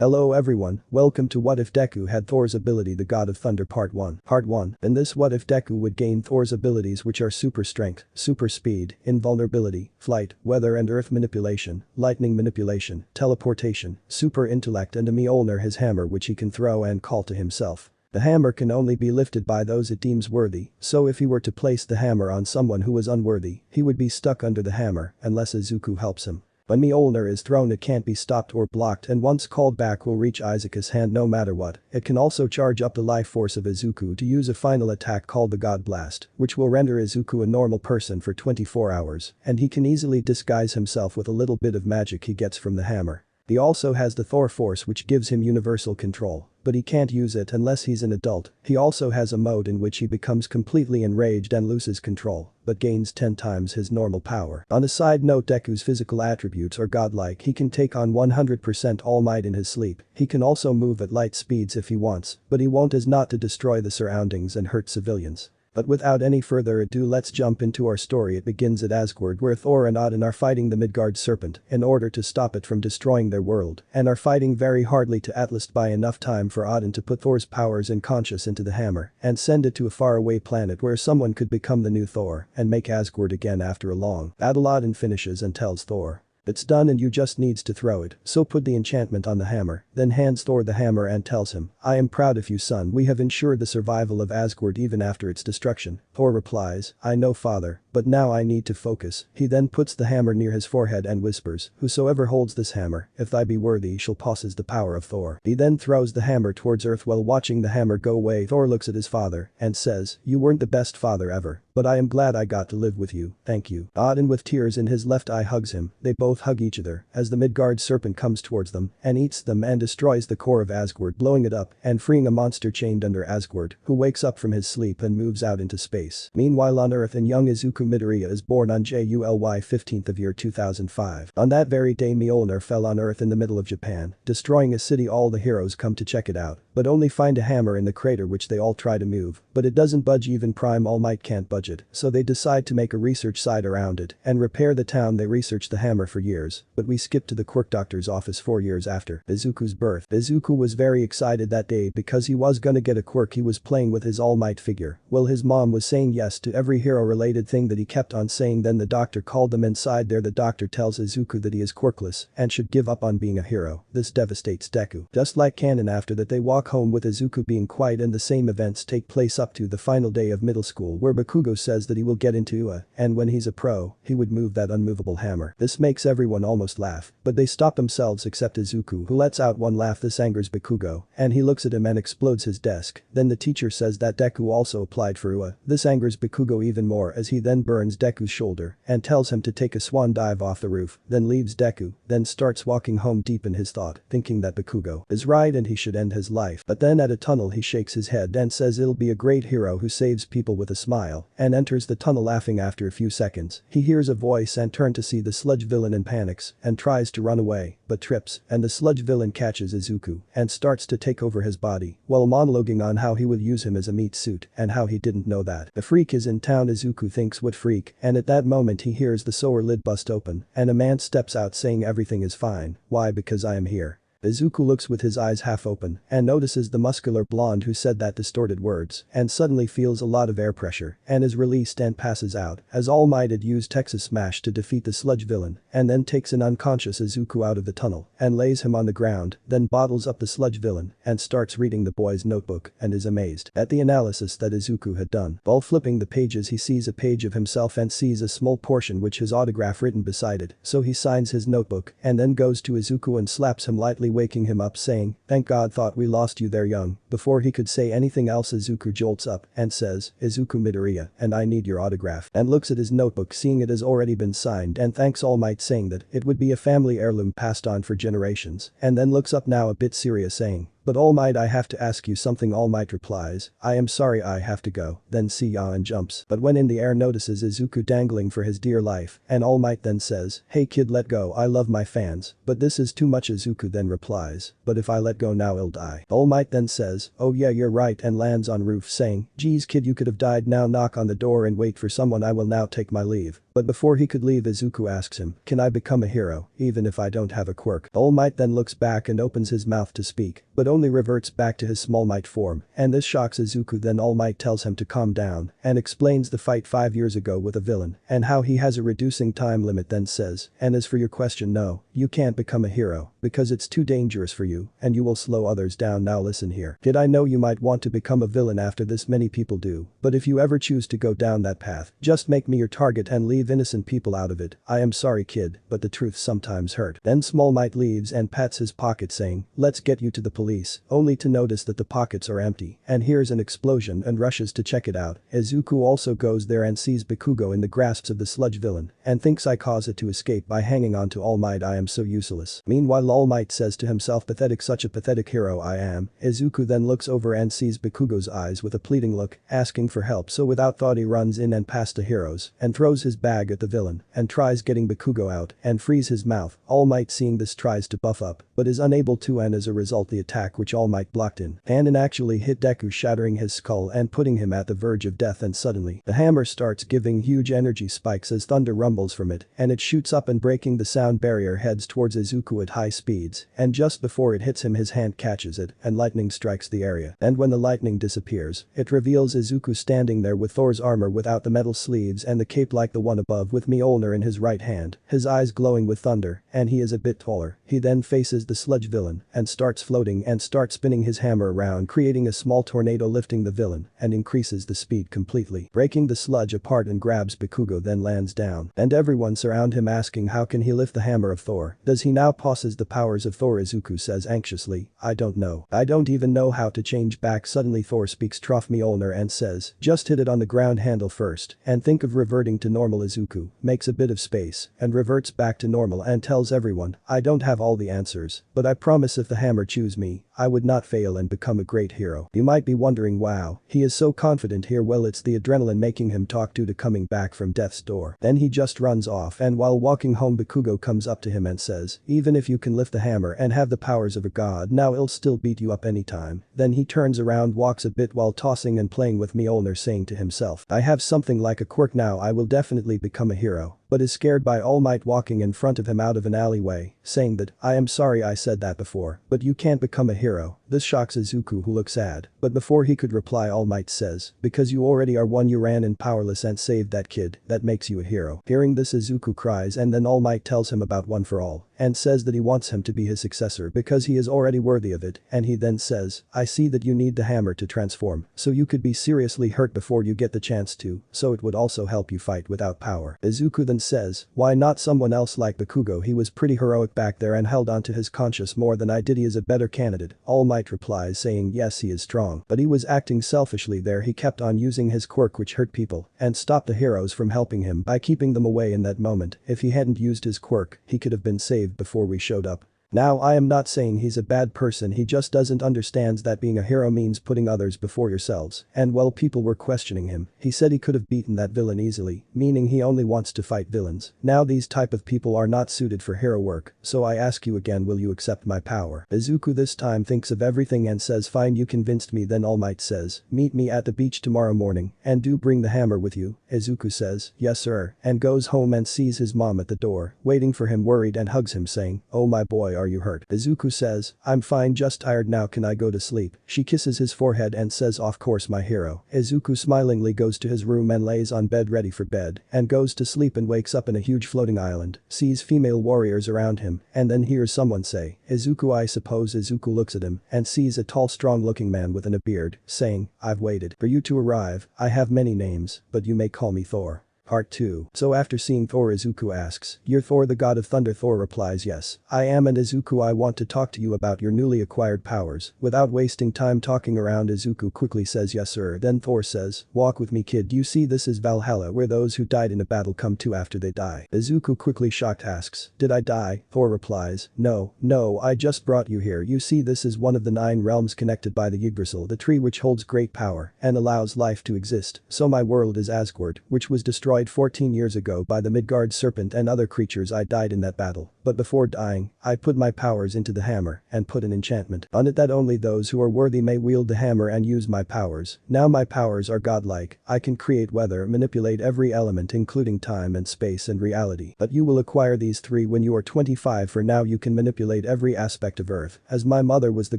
Hello everyone, welcome to What If Deku Had Thor's Ability the God of Thunder Part 1. Part 1. In this what if Deku would gain Thor's abilities which are super strength, super speed, invulnerability, flight, weather and earth manipulation, lightning manipulation, teleportation, super intellect and a Mjolnir his hammer which he can throw and call to himself. The hammer can only be lifted by those it deems worthy, so if he were to place the hammer on someone who was unworthy, he would be stuck under the hammer unless Izuku helps him. When Mjolnir is thrown it can't be stopped or blocked and once called back will reach Izuku's hand no matter what. It can also charge up the life force of Izuku to use a final attack called the God Blast, which will render Izuku a normal person for 24 hours, and he can easily disguise himself with a little bit of magic he gets from the hammer. He also has the Thor force which gives him universal control, but he can't use it unless he's an adult. He also has a mode in which he becomes completely enraged and loses control, but gains 10 times his normal power. On a side note, Deku's physical attributes are godlike. He can take on 100% All Might in his sleep. He can also move at light speeds if he wants, but he won't as not to destroy the surroundings and hurt civilians. But without any further ado, let's jump into our story. It begins at Asgard where Thor and Odin are fighting the Midgard serpent in order to stop it from destroying their world and are fighting very hardly to at least buy enough time for Odin to put Thor's powers and conscience into the hammer and send it to a faraway planet where someone could become the new Thor and make Asgard again after a long battle. Odin finishes and tells Thor, "It's done and you just needs to throw it, so put the enchantment on the hammer," then hands Thor the hammer and tells him, "I am proud of you son, we have ensured the survival of Asgard even after its destruction." Thor replies, "I know father, but now I need to focus." He then puts the hammer near his forehead and whispers, "Whosoever holds this hammer, if thy be worthy shall possess the power of Thor." He then throws the hammer towards earth while watching the hammer go away. Thor looks at his father and says, "You weren't the best father ever, but I am glad I got to live with you, thank you." Odin with tears in his left eye hugs him, they both hug each other as the Midgard serpent comes towards them and eats them and destroys the core of Asgard, blowing it up and freeing a monster chained under Asgard who wakes up from his sleep and moves out into space. Meanwhile on Earth, and young izukumidoriya is born on July 15th of year 2005. On that very day Mjolnir fell on Earth in the middle of Japan, destroying a city. All the heroes come to check it out, but only find a hammer in the crater which they all try to move, but it doesn't budge. Even Prime All Might can't budge it, so they decide to make a research site around it and repair the town. They research the hammer for years, but we skip to the quirk doctor's office 4 years after Izuku's birth. Izuku was very excited that day because he was gonna get a quirk. He was playing with his All Might figure. Well, his mom was saying yes to every hero related thing that he kept on saying. Then the doctor called them inside there. The doctor tells Izuku that he is quirkless and should give up on being a hero. This devastates Deku. Just like canon, after that they walk home with Izuku being quiet, and the same events take place up to the final day of middle school where Bakugo says that he will get into and when he's a pro, he would move that unmovable hammer. This makes everyone almost laugh, but they stop themselves except Izuku, who lets out one laugh. This angers Bakugo and he looks at him and explodes his desk. Then the teacher says that Deku also applied for This angers Bakugo even more as he then burns Deku's shoulder and tells him to take a swan dive off the roof, then leaves Deku, then starts walking home deep in his thought, thinking that Bakugo is right and he should end his life. But then at a tunnel he shakes his head and says it'll be a great hero who saves people with a smile, and enters the tunnel laughing. After a few seconds, he hears a voice and turns to see the sludge villain and panics and tries to run away, but trips, and the sludge villain catches Izuku and starts to take over his body while monologuing on how he will use him as a meat suit and how he didn't know that the freak is in town. Izuku thinks, what freak? And at that moment he hears the sewer lid bust open and a man steps out saying everything is fine. Why? Because I am here. Izuku looks with his eyes half open and notices the muscular blonde who said that distorted words and suddenly feels a lot of air pressure and is released and passes out as All Might had used Texas Smash to defeat the sludge villain and then takes an unconscious Izuku out of the tunnel and lays him on the ground, then bottles up the sludge villain and starts reading the boy's notebook and is amazed at the analysis that Izuku had done. While flipping the pages he sees a page of himself and sees a small portion which his autograph written beside it, so he signs his notebook and then goes to Izuku and slaps him lightly, waking him up saying, "Thank God, thought we lost you there young." Before he could say anything else Izuku jolts up and says, "Izukumidoriya, and I need your autograph," and looks at his notebook seeing it has already been signed and thanks All Might saying that it would be a family heirloom passed on for generations, and then looks up now a bit serious saying, "But All Might, I have to ask you something." All Might replies, "I am sorry, I have to go." Then see ya and jumps, but when in the air notices Izuku dangling for his dear life and All Might then says, "Hey kid, let go, I love my fans, but this is too much." Izuku then replies, "But if I let go now he'll die." All Might then says, "Oh yeah, you're right," and lands on roof saying, "Geez kid, you could have died now. Knock on the door and wait for someone, I will now take my leave." But before he could leave, Izuku asks him, "Can I become a hero, even if I don't have a quirk?" All Might then looks back and opens his mouth to speak, but only reverts back to his small Might form, and this shocks Izuku. Then All Might tells him to calm down and explains the fight 5 years ago with a villain and how he has a reducing time limit. Then says, "And as for your question, no, you can't become a hero because it's too dangerous for you and you will slow others down. Now listen here, kid, I know you might want to become a villain after this, many people do, but if you ever choose to go down that path, just make me your target and leave innocent people out of it. I am sorry, kid, but the truth sometimes hurt." Then Small Might leaves and pats his pocket saying, "Let's get you to the police," only to notice that the pockets are empty and hears an explosion and rushes to check it out. Izuku also goes there and sees Bakugo in the grasps of the sludge villain and thinks I cause it to escape by hanging on to All Might. I am so useless. Meanwhile, All Might says to himself, "Pathetic, such a pathetic hero I am." Izuku then looks over and sees Bakugo's eyes with a pleading look, asking for help, so without thought he runs in and past the heroes and throws his bag at the villain and tries getting Bakugo out and frees his mouth. All Might, seeing this, tries to buff up but is unable to, and as a result the attack which All Might blocked in actually hit Deku, shattering his skull and putting him at the verge of death. And suddenly the hammer starts giving huge energy spikes as thunder rumbles from it and it shoots up and breaking the sound barrier heads towards Izuku at high speeds, and just before it hits him his hand catches it and lightning strikes the area. And when the lightning disappears, it reveals Izuku standing there with Thor's armor without the metal sleeves and the cape like the one above, with Mjolnir in his right hand, his eyes glowing with thunder, and he is a bit taller. He then faces the sludge villain and starts floating and starts spinning his hammer around, creating a small tornado, lifting the villain and increases the speed completely, breaking the sludge apart, and grabs Bakugo, then lands down and everyone surround him asking how can he lift the hammer of Thor, does he now possess the powers of Thor? Izuku says anxiously, "I don't know. I don't even know how to change back." Suddenly Thor speaks Trough Mjolnir and says, "Just hit it on the ground handle first and think of reverting to normal." Izuku makes a bit of space and reverts back to normal and tells everyone, "I don't have all the answers, but I promise if the hammer choose me, I would not fail and become a great hero." You might be wondering, wow, he is so confident here. Well, it's the adrenaline making him talk to coming back from death's door. Then he just runs off, and while walking home Bakugo comes up to him and says, "Even if you can lift the hammer and have the powers of a god, now it'll still beat you up anytime." Then he turns around, walks a bit while tossing and playing with Mjolnir, saying to himself, "I have something like a quirk now, I will definitely become a hero." But is scared by All Might walking in front of him out of an alleyway, saying that, "I am sorry I said that before, but you can't become a hero." This shocks Izuku, who looks sad, but before he could reply All Might says, "Because you already are one, you ran in powerless and saved that kid, that makes you a hero." Hearing this Izuku cries, and then All Might tells him about One for All and says that he wants him to be his successor because he is already worthy of it, and he then says, "I see that you need the hammer to transform, so you could be seriously hurt before you get the chance to, so it would also help you fight without power." Izuku then says, "Why not someone else like Bakugo? He was pretty heroic back there and held on to his conscience more than I did. He is a better candidate." All Might replies saying, "Yes, he is strong, but he was acting selfishly there. He kept on using his quirk which hurt people and stopped the heroes from helping him by keeping them away in that moment. If he hadn't used his quirk, he could have been saved before we showed up." Now, I am not saying he's a bad person, he just doesn't understands that being a hero means putting others before yourselves, and while people were questioning him, he said he could have beaten that villain easily, meaning he only wants to fight villains. Now these type of people are not suited for hero work, so I ask you again, will you accept my power? Izuku this time thinks of everything and says, "Fine, you convinced me." Then All Might says, "Meet me at the beach tomorrow morning, and do bring the hammer with you." Izuku says, "Yes sir," and goes home and sees his mom at the door, waiting for him, worried, and hugs him saying, "Oh my boy, are you hurt?" Izuku says, "I'm fine, just tired now, can I go to sleep?" She kisses his forehead and says, "Of course my hero." Izuku smilingly goes to his room and lays on bed ready for bed and goes to sleep and wakes up in a huge floating island, sees female warriors around him, and then hears someone say, "Izuku, I suppose." Izuku looks at him and sees a tall strong looking man with a beard, saying, "I've waited for you to arrive. I have many names, but you may call me Thor." Part 2. So after seeing Thor, Izuku asks, "You're Thor, the god of thunder?" Thor replies, "Yes, I am, and Izuku, I want to talk to you about your newly acquired powers." Without wasting time talking around, Izuku quickly says, "Yes sir." Then Thor says, "Walk with me kid, you see this is Valhalla, where those who died in a battle come to after they die." Izuku quickly shocked asks, "Did I die?" Thor replies, No, I just brought you here. You see this is one of the 9 realms connected by the Yggdrasil, the tree which holds great power and allows life to exist. So my world is Asgard, which was destroyed destroyed 14 years ago by the Midgard serpent and other creatures. I died in that battle. But before dying, I put my powers into the hammer and put an enchantment on it that only those who are worthy may wield the hammer and use my powers. Now my powers are godlike. I can create weather, manipulate every element including time and space and reality. But you will acquire these three when you are 25. For now you can manipulate every aspect of Earth, as my mother was the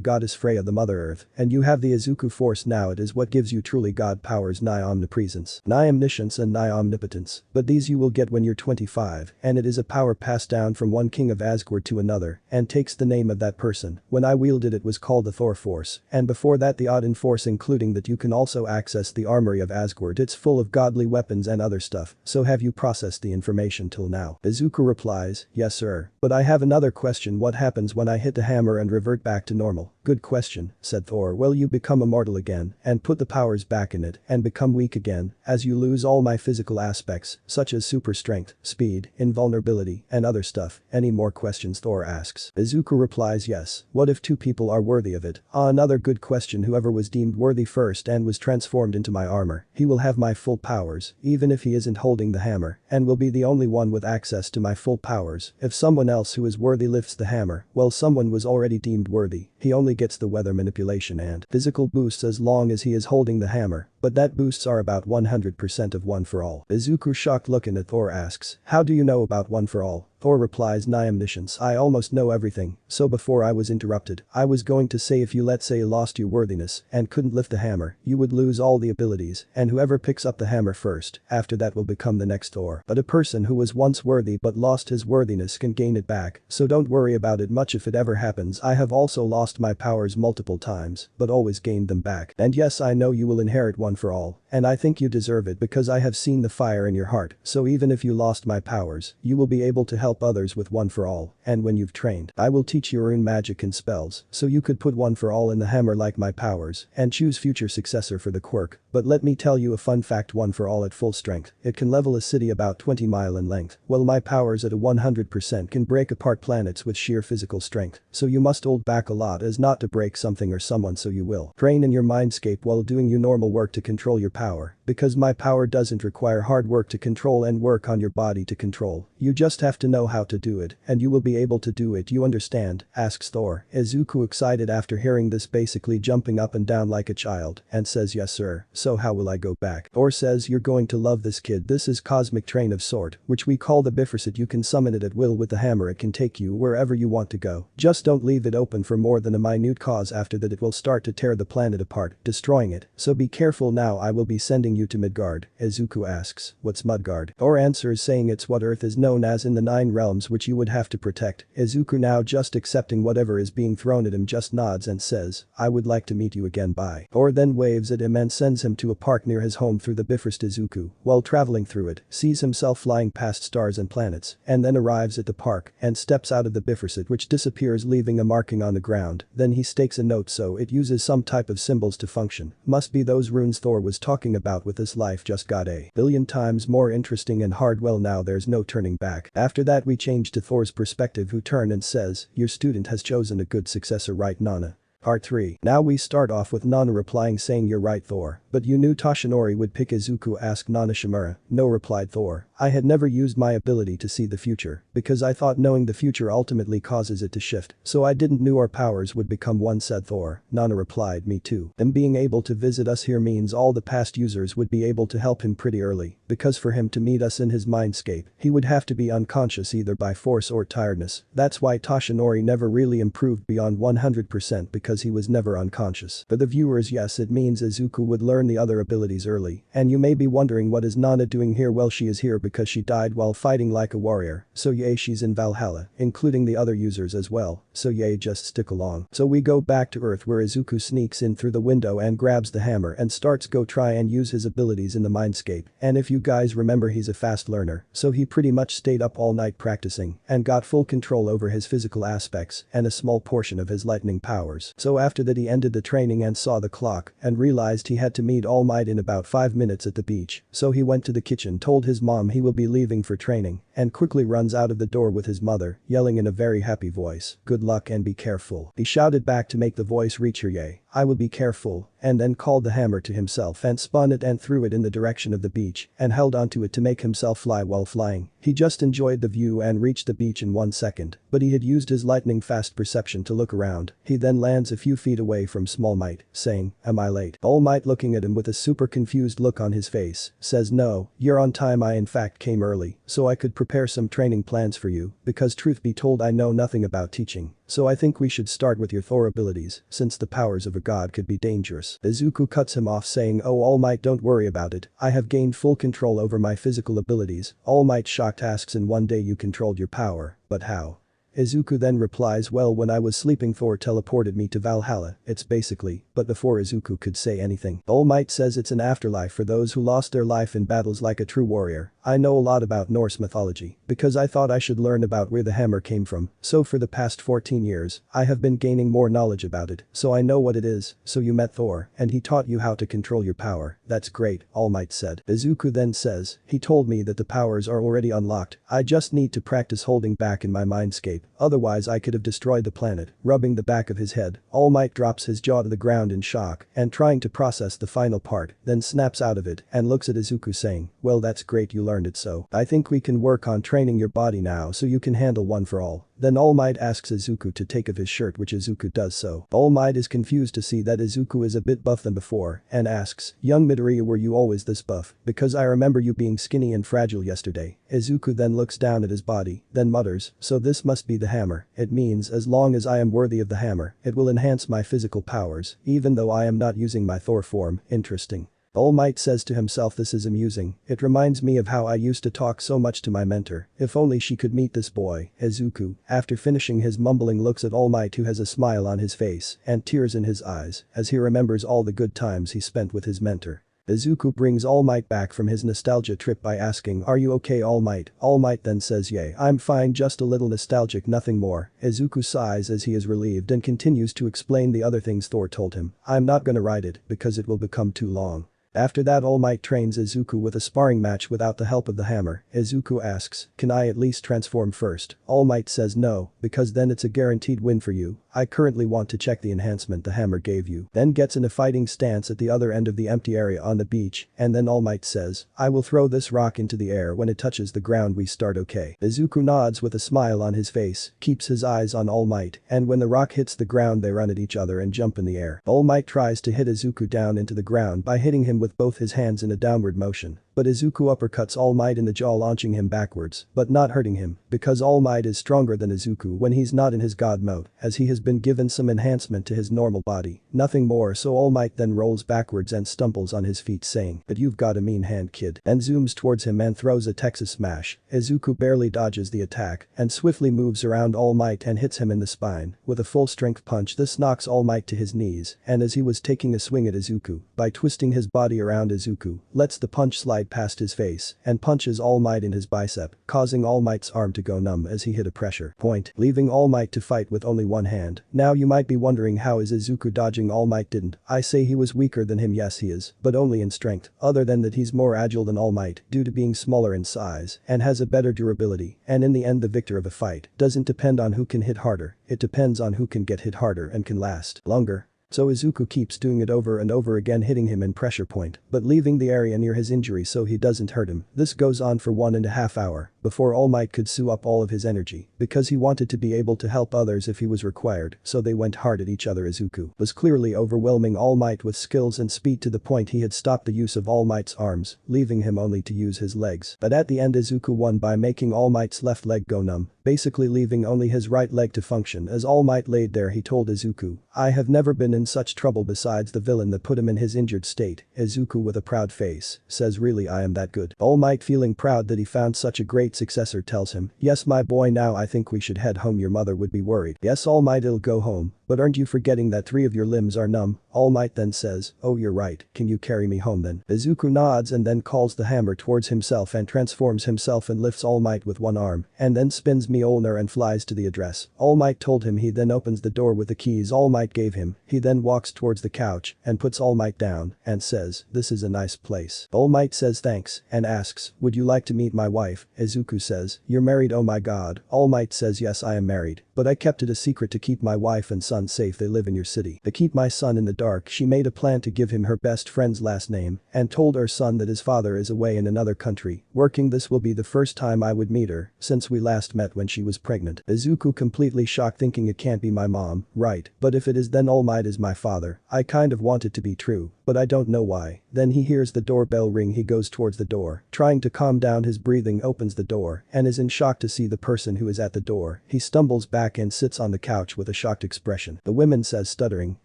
goddess Freya, the Mother Earth, and you have the Izuku force now. It is what gives you truly god powers, nigh omnipresence, nigh omniscience and nigh omnipotence. But these you will get when you're 25, and it is a power passed down from one king of Asgard to another, and takes the name of that person. When I wielded it was called the Thor force, and before that the Odin force, including that you can also access the armory of Asgard. It's full of godly weapons and other stuff. So have you processed the information till now? Izuku replies, yes sir. But I have another question. What happens when I hit the hammer and revert back to normal? Good question, said Thor. Well, you become immortal again, and put the powers back in it, and become weak again, as you lose all my physical aspects, such as super strength, speed, invulnerability, and other stuff. Any more questions? Thor asks. Izuku replies, yes. What if two people are worthy of it? Another good question. Whoever was deemed worthy first and was transformed into my armor, he will have my full powers, even if he isn't holding the hammer, and will be the only one with access to my full powers. If someone else who is worthy lifts the hammer, well, someone was already deemed worthy. He only gets the weather manipulation and physical boosts as long as he is holding the hammer, but that boosts are about 100% of one for all. Izuku, shocked looking at Thor, asks, how do you know about one for all? Thor replies, nigh omniscience. I almost know everything. So before I was interrupted, I was going to say, if you let's say lost your worthiness and couldn't lift the hammer, you would lose all the abilities, and whoever picks up the hammer first, after that will become the next Thor. But a person who was once worthy but lost his worthiness can gain it back, so don't worry about it much if it ever happens. I have also lost my powers multiple times, but always gained them back. And yes, I know you will inherit one for all, and I think you deserve it because I have seen the fire in your heart. So even if you lost my powers, you will be able to help others with one for all, and when you've trained, I will teach you rune magic and spells, so you could put one for all in the hammer like my powers, and choose future successor for the quirk. But let me tell you a fun fact, one for all at full strength, it can level a city about 20 miles in length, while my powers at a 100% can break apart planets with sheer physical strength, so you must hold back a lot as not to break something or someone, so you will train in your mindscape while doing your normal work to control your power, because my power doesn't require hard work to control and work on your body to control, you just have to know how to do it, and you will be able to do it, you understand? Asks Thor. Izuku, excited after hearing this, basically jumping up and down like a child, and says, yes sir. So how will I go back? Thor says, you're going to love this kid. This is cosmic train of sort, which we call the Bifrost. You can summon it at will with the hammer. It can take you wherever you want to go. Just don't leave it open for more than a minute, cause after that it will start to tear the planet apart, destroying it. So be careful. Now I will be sending you to Midgard. Izuku asks, what's Midgard? Thor answers saying it's what Earth is known as in the 9 realms, which you would have to protect. Izuku, now just accepting whatever is being thrown at him, just nods and says, I would like to meet you again, bye. Thor then waves at him and sends him to a park near his home through the Bifrost. Izuku, while traveling through it, sees himself flying past stars and planets, and then arrives at the park and steps out of the Bifrost, which disappears, leaving a marking on the ground. Then he stakes a note, so it uses some type of symbols to function. Must be those runes Thor was talking about. With this life just got a billion times more interesting and hard. Well, now there's no turning back. After that we change to Thor's perspective, who turn and says, your student has chosen a good successor, right Nana? Part 3. Now we start off with Nana replying saying, you're right Thor, but you knew Toshinori would pick Izuku? Asked Nana. Shimura. No, replied Thor. I had never used my ability to see the future, because I thought knowing the future ultimately causes it to shift, so I didn't knew our powers would become one, said Thor. Nana replied, me too. Them being able to visit us here means all the past users would be able to help him pretty early, because for him to meet us in his mindscape, he would have to be unconscious either by force or tiredness. That's why Toshinori never really improved beyond 100%, because he was never unconscious. For the viewers, yes, it means Izuku would learn the other abilities early, and you may be wondering, what is Nana doing here? Well, she is here because she died while fighting like a warrior, so yay, she's in Valhalla, including the other users as well, so yay, just stick along. So we go back to Earth, where Izuku sneaks in through the window and grabs the hammer and starts go try and use his abilities in the mindscape, and if you guys remember, he's a fast learner, so he pretty much stayed up all night practicing and got full control over his physical aspects and a small portion of his lightning powers. So after that he ended the training and saw the clock and realized he had to meet meet All Might in about 5 minutes at the beach, so he went to the kitchen, told his mom he will be leaving for training, and quickly runs out of the door with his mother, yelling in a very happy voice, "Good luck and be careful." He shouted back to make the voice reach her, "Yay, I will be careful," and then called the hammer to himself and spun it and threw it in the direction of the beach and held onto it to make himself fly while flying. He just enjoyed the view and reached the beach in 1 second, but he had used his lightning fast perception to look around. He then lands a few feet away from Small Might, saying, "Am I late?" All Might, looking at him with a super confused look on his face, says, "No, you're on time. I in fact came early so I could prepare some training plans for you, because truth be told I know nothing about teaching. So I think we should start with your Thor abilities, since the powers of a god could be dangerous." Izuku cuts him off, saying, "Oh, All Might, don't worry about it. I have gained full control over my physical abilities." All Might, shocked, asks, "In one day you controlled your power, but how?" Izuku then replies, "Well, when I was sleeping Thor teleported me to Valhalla, it's basically," but before Izuku could say anything, All Might says it's an afterlife for those who lost their life in battles like a true warrior. "I know a lot about Norse mythology, because I thought I should learn about where the hammer came from, so for the past 14 years, I have been gaining more knowledge about it, so I know what it is." "So you met Thor, and he taught you how to control your power. That's great," All Might said. Izuku then says, "He told me that the powers are already unlocked, I just need to practice holding back in my mindscape. Otherwise I could have destroyed the planet." Rubbing the back of his head, All Might drops his jaw to the ground in shock and trying to process the final part, then snaps out of it and looks at Izuku, saying, "Well, that's great you learned it, so I think we can work on training your body now so you can handle one for all." Then All Might asks Izuku to take off his shirt, which Izuku does so. All Might is confused to see that Izuku is a bit buff than before and asks, "Young Midoriya, were you always this buff? Because I remember you being skinny and fragile yesterday." Izuku then looks down at his body, then mutters, "So this must be the hammer. It means as long as I am worthy of the hammer, it will enhance my physical powers, even though I am not using my Thor form. Interesting." All Might says to himself, "This is amusing. It reminds me of how I used to talk so much to my mentor. If only she could meet this boy." Izuku, after finishing his mumbling, looks at All Might, who has a smile on his face and tears in his eyes as he remembers all the good times he spent with his mentor. Izuku brings All Might back from his nostalgia trip by asking, "Are you okay, All Might?" All Might then says, "Yay, I'm fine, just a little nostalgic, nothing more." Izuku sighs as he is relieved and continues to explain the other things Thor told him. "I'm not gonna write it because it will become too long." After that, All Might trains Izuku with a sparring match without the help of the hammer. Izuku asks, "Can I at least transform first?" All Might says no, because then it's a guaranteed win for you. "I currently want to check the enhancement the hammer gave you." Then gets in a fighting stance at the other end of the empty area on the beach, and then All Might says, "I will throw this rock into the air. When it touches the ground we start, okay?" Izuku nods with a smile on his face, keeps his eyes on All Might, and when the rock hits the ground they run at each other and jump in the air. All Might tries to hit Izuku down into the ground by hitting him with both his hands in a downward motion, but Izuku uppercuts All Might in the jaw, launching him backwards, but not hurting him, because All Might is stronger than Izuku when he's not in his god mode, as he has been given some enhancement to his normal body. Nothing more, so All Might then rolls backwards and stumbles on his feet, saying, "But you've got a mean hand, kid," and zooms towards him and throws a Texas smash. Izuku barely dodges the attack and swiftly moves around All Might and hits him in the spine with a full strength punch. This knocks All Might to his knees, and as he was taking a swing at Izuku, by twisting his body around Izuku, lets the punch slide past his face and punches All Might in his bicep, causing All Might's arm to go numb as he hit a pressure point, leaving All Might to fight with only one hand. Now you might be wondering, how is Izuku dodging? All Might didn't. I say he was weaker than him. Yes, he is, but only in strength. Other than that, he's more agile than All Might due to being smaller in size and has a better durability, and in the end the victor of a fight doesn't depend on who can hit harder, it depends on who can get hit harder and can last longer. So Izuku keeps doing it over and over again, hitting him in pressure point, but leaving the area near his injury so he doesn't hurt him. This goes on for 1.5 hours before All Might could sew up all of his energy, because he wanted to be able to help others if he was required, so they went hard at each other. Izuku was clearly overwhelming All Might with skills and speed to the point he had stopped the use of All Might's arms, leaving him only to use his legs. But at the end Izuku won by making All Might's left leg go numb, basically leaving only his right leg to function. As All Might laid there he told Izuku, "I have never been in such trouble besides the villain that put him in his injured state." Izuku with a proud face says, "Really, I am that good?" All Might, feeling proud that he found such a great successor, tells him, "Yes my boy, now I think we should head home, your mother would be worried." Yes All Might, it'll go home, But aren't you forgetting that 3 of your limbs are numb? All Might then says, oh you're right, can you carry me home then? Izuku nods and then calls the hammer towards himself and transforms himself and lifts All Might with one arm, and then spins Mjolnir and flies to the address. All Might told him he then opens the door with the keys All Might gave him, he then walks towards the couch and puts All Might down and says, this is a nice place. All Might says thanks and asks, would you like to meet my wife? Izuku says, you're married, oh my god. All Might says, yes I am married, but I kept it a secret to keep my wife and son safe, they live in your city. To keep my son in the dark, she made a plan to give him her best friend's last name and told her son that his father is away in another country working. This will be the first time I would meet her since we last met when she was pregnant. Izuku completely shocked, thinking it can't be my mom, right? But if it is, then All Might is my father. I kind of want it to be true, but I don't know why. Then he hears the doorbell ring, he goes towards the door, trying to calm down his breathing, opens the door and is in shock to see the person who is at the door. He stumbles back and sits on the couch with a shocked expression. The woman says, stuttering,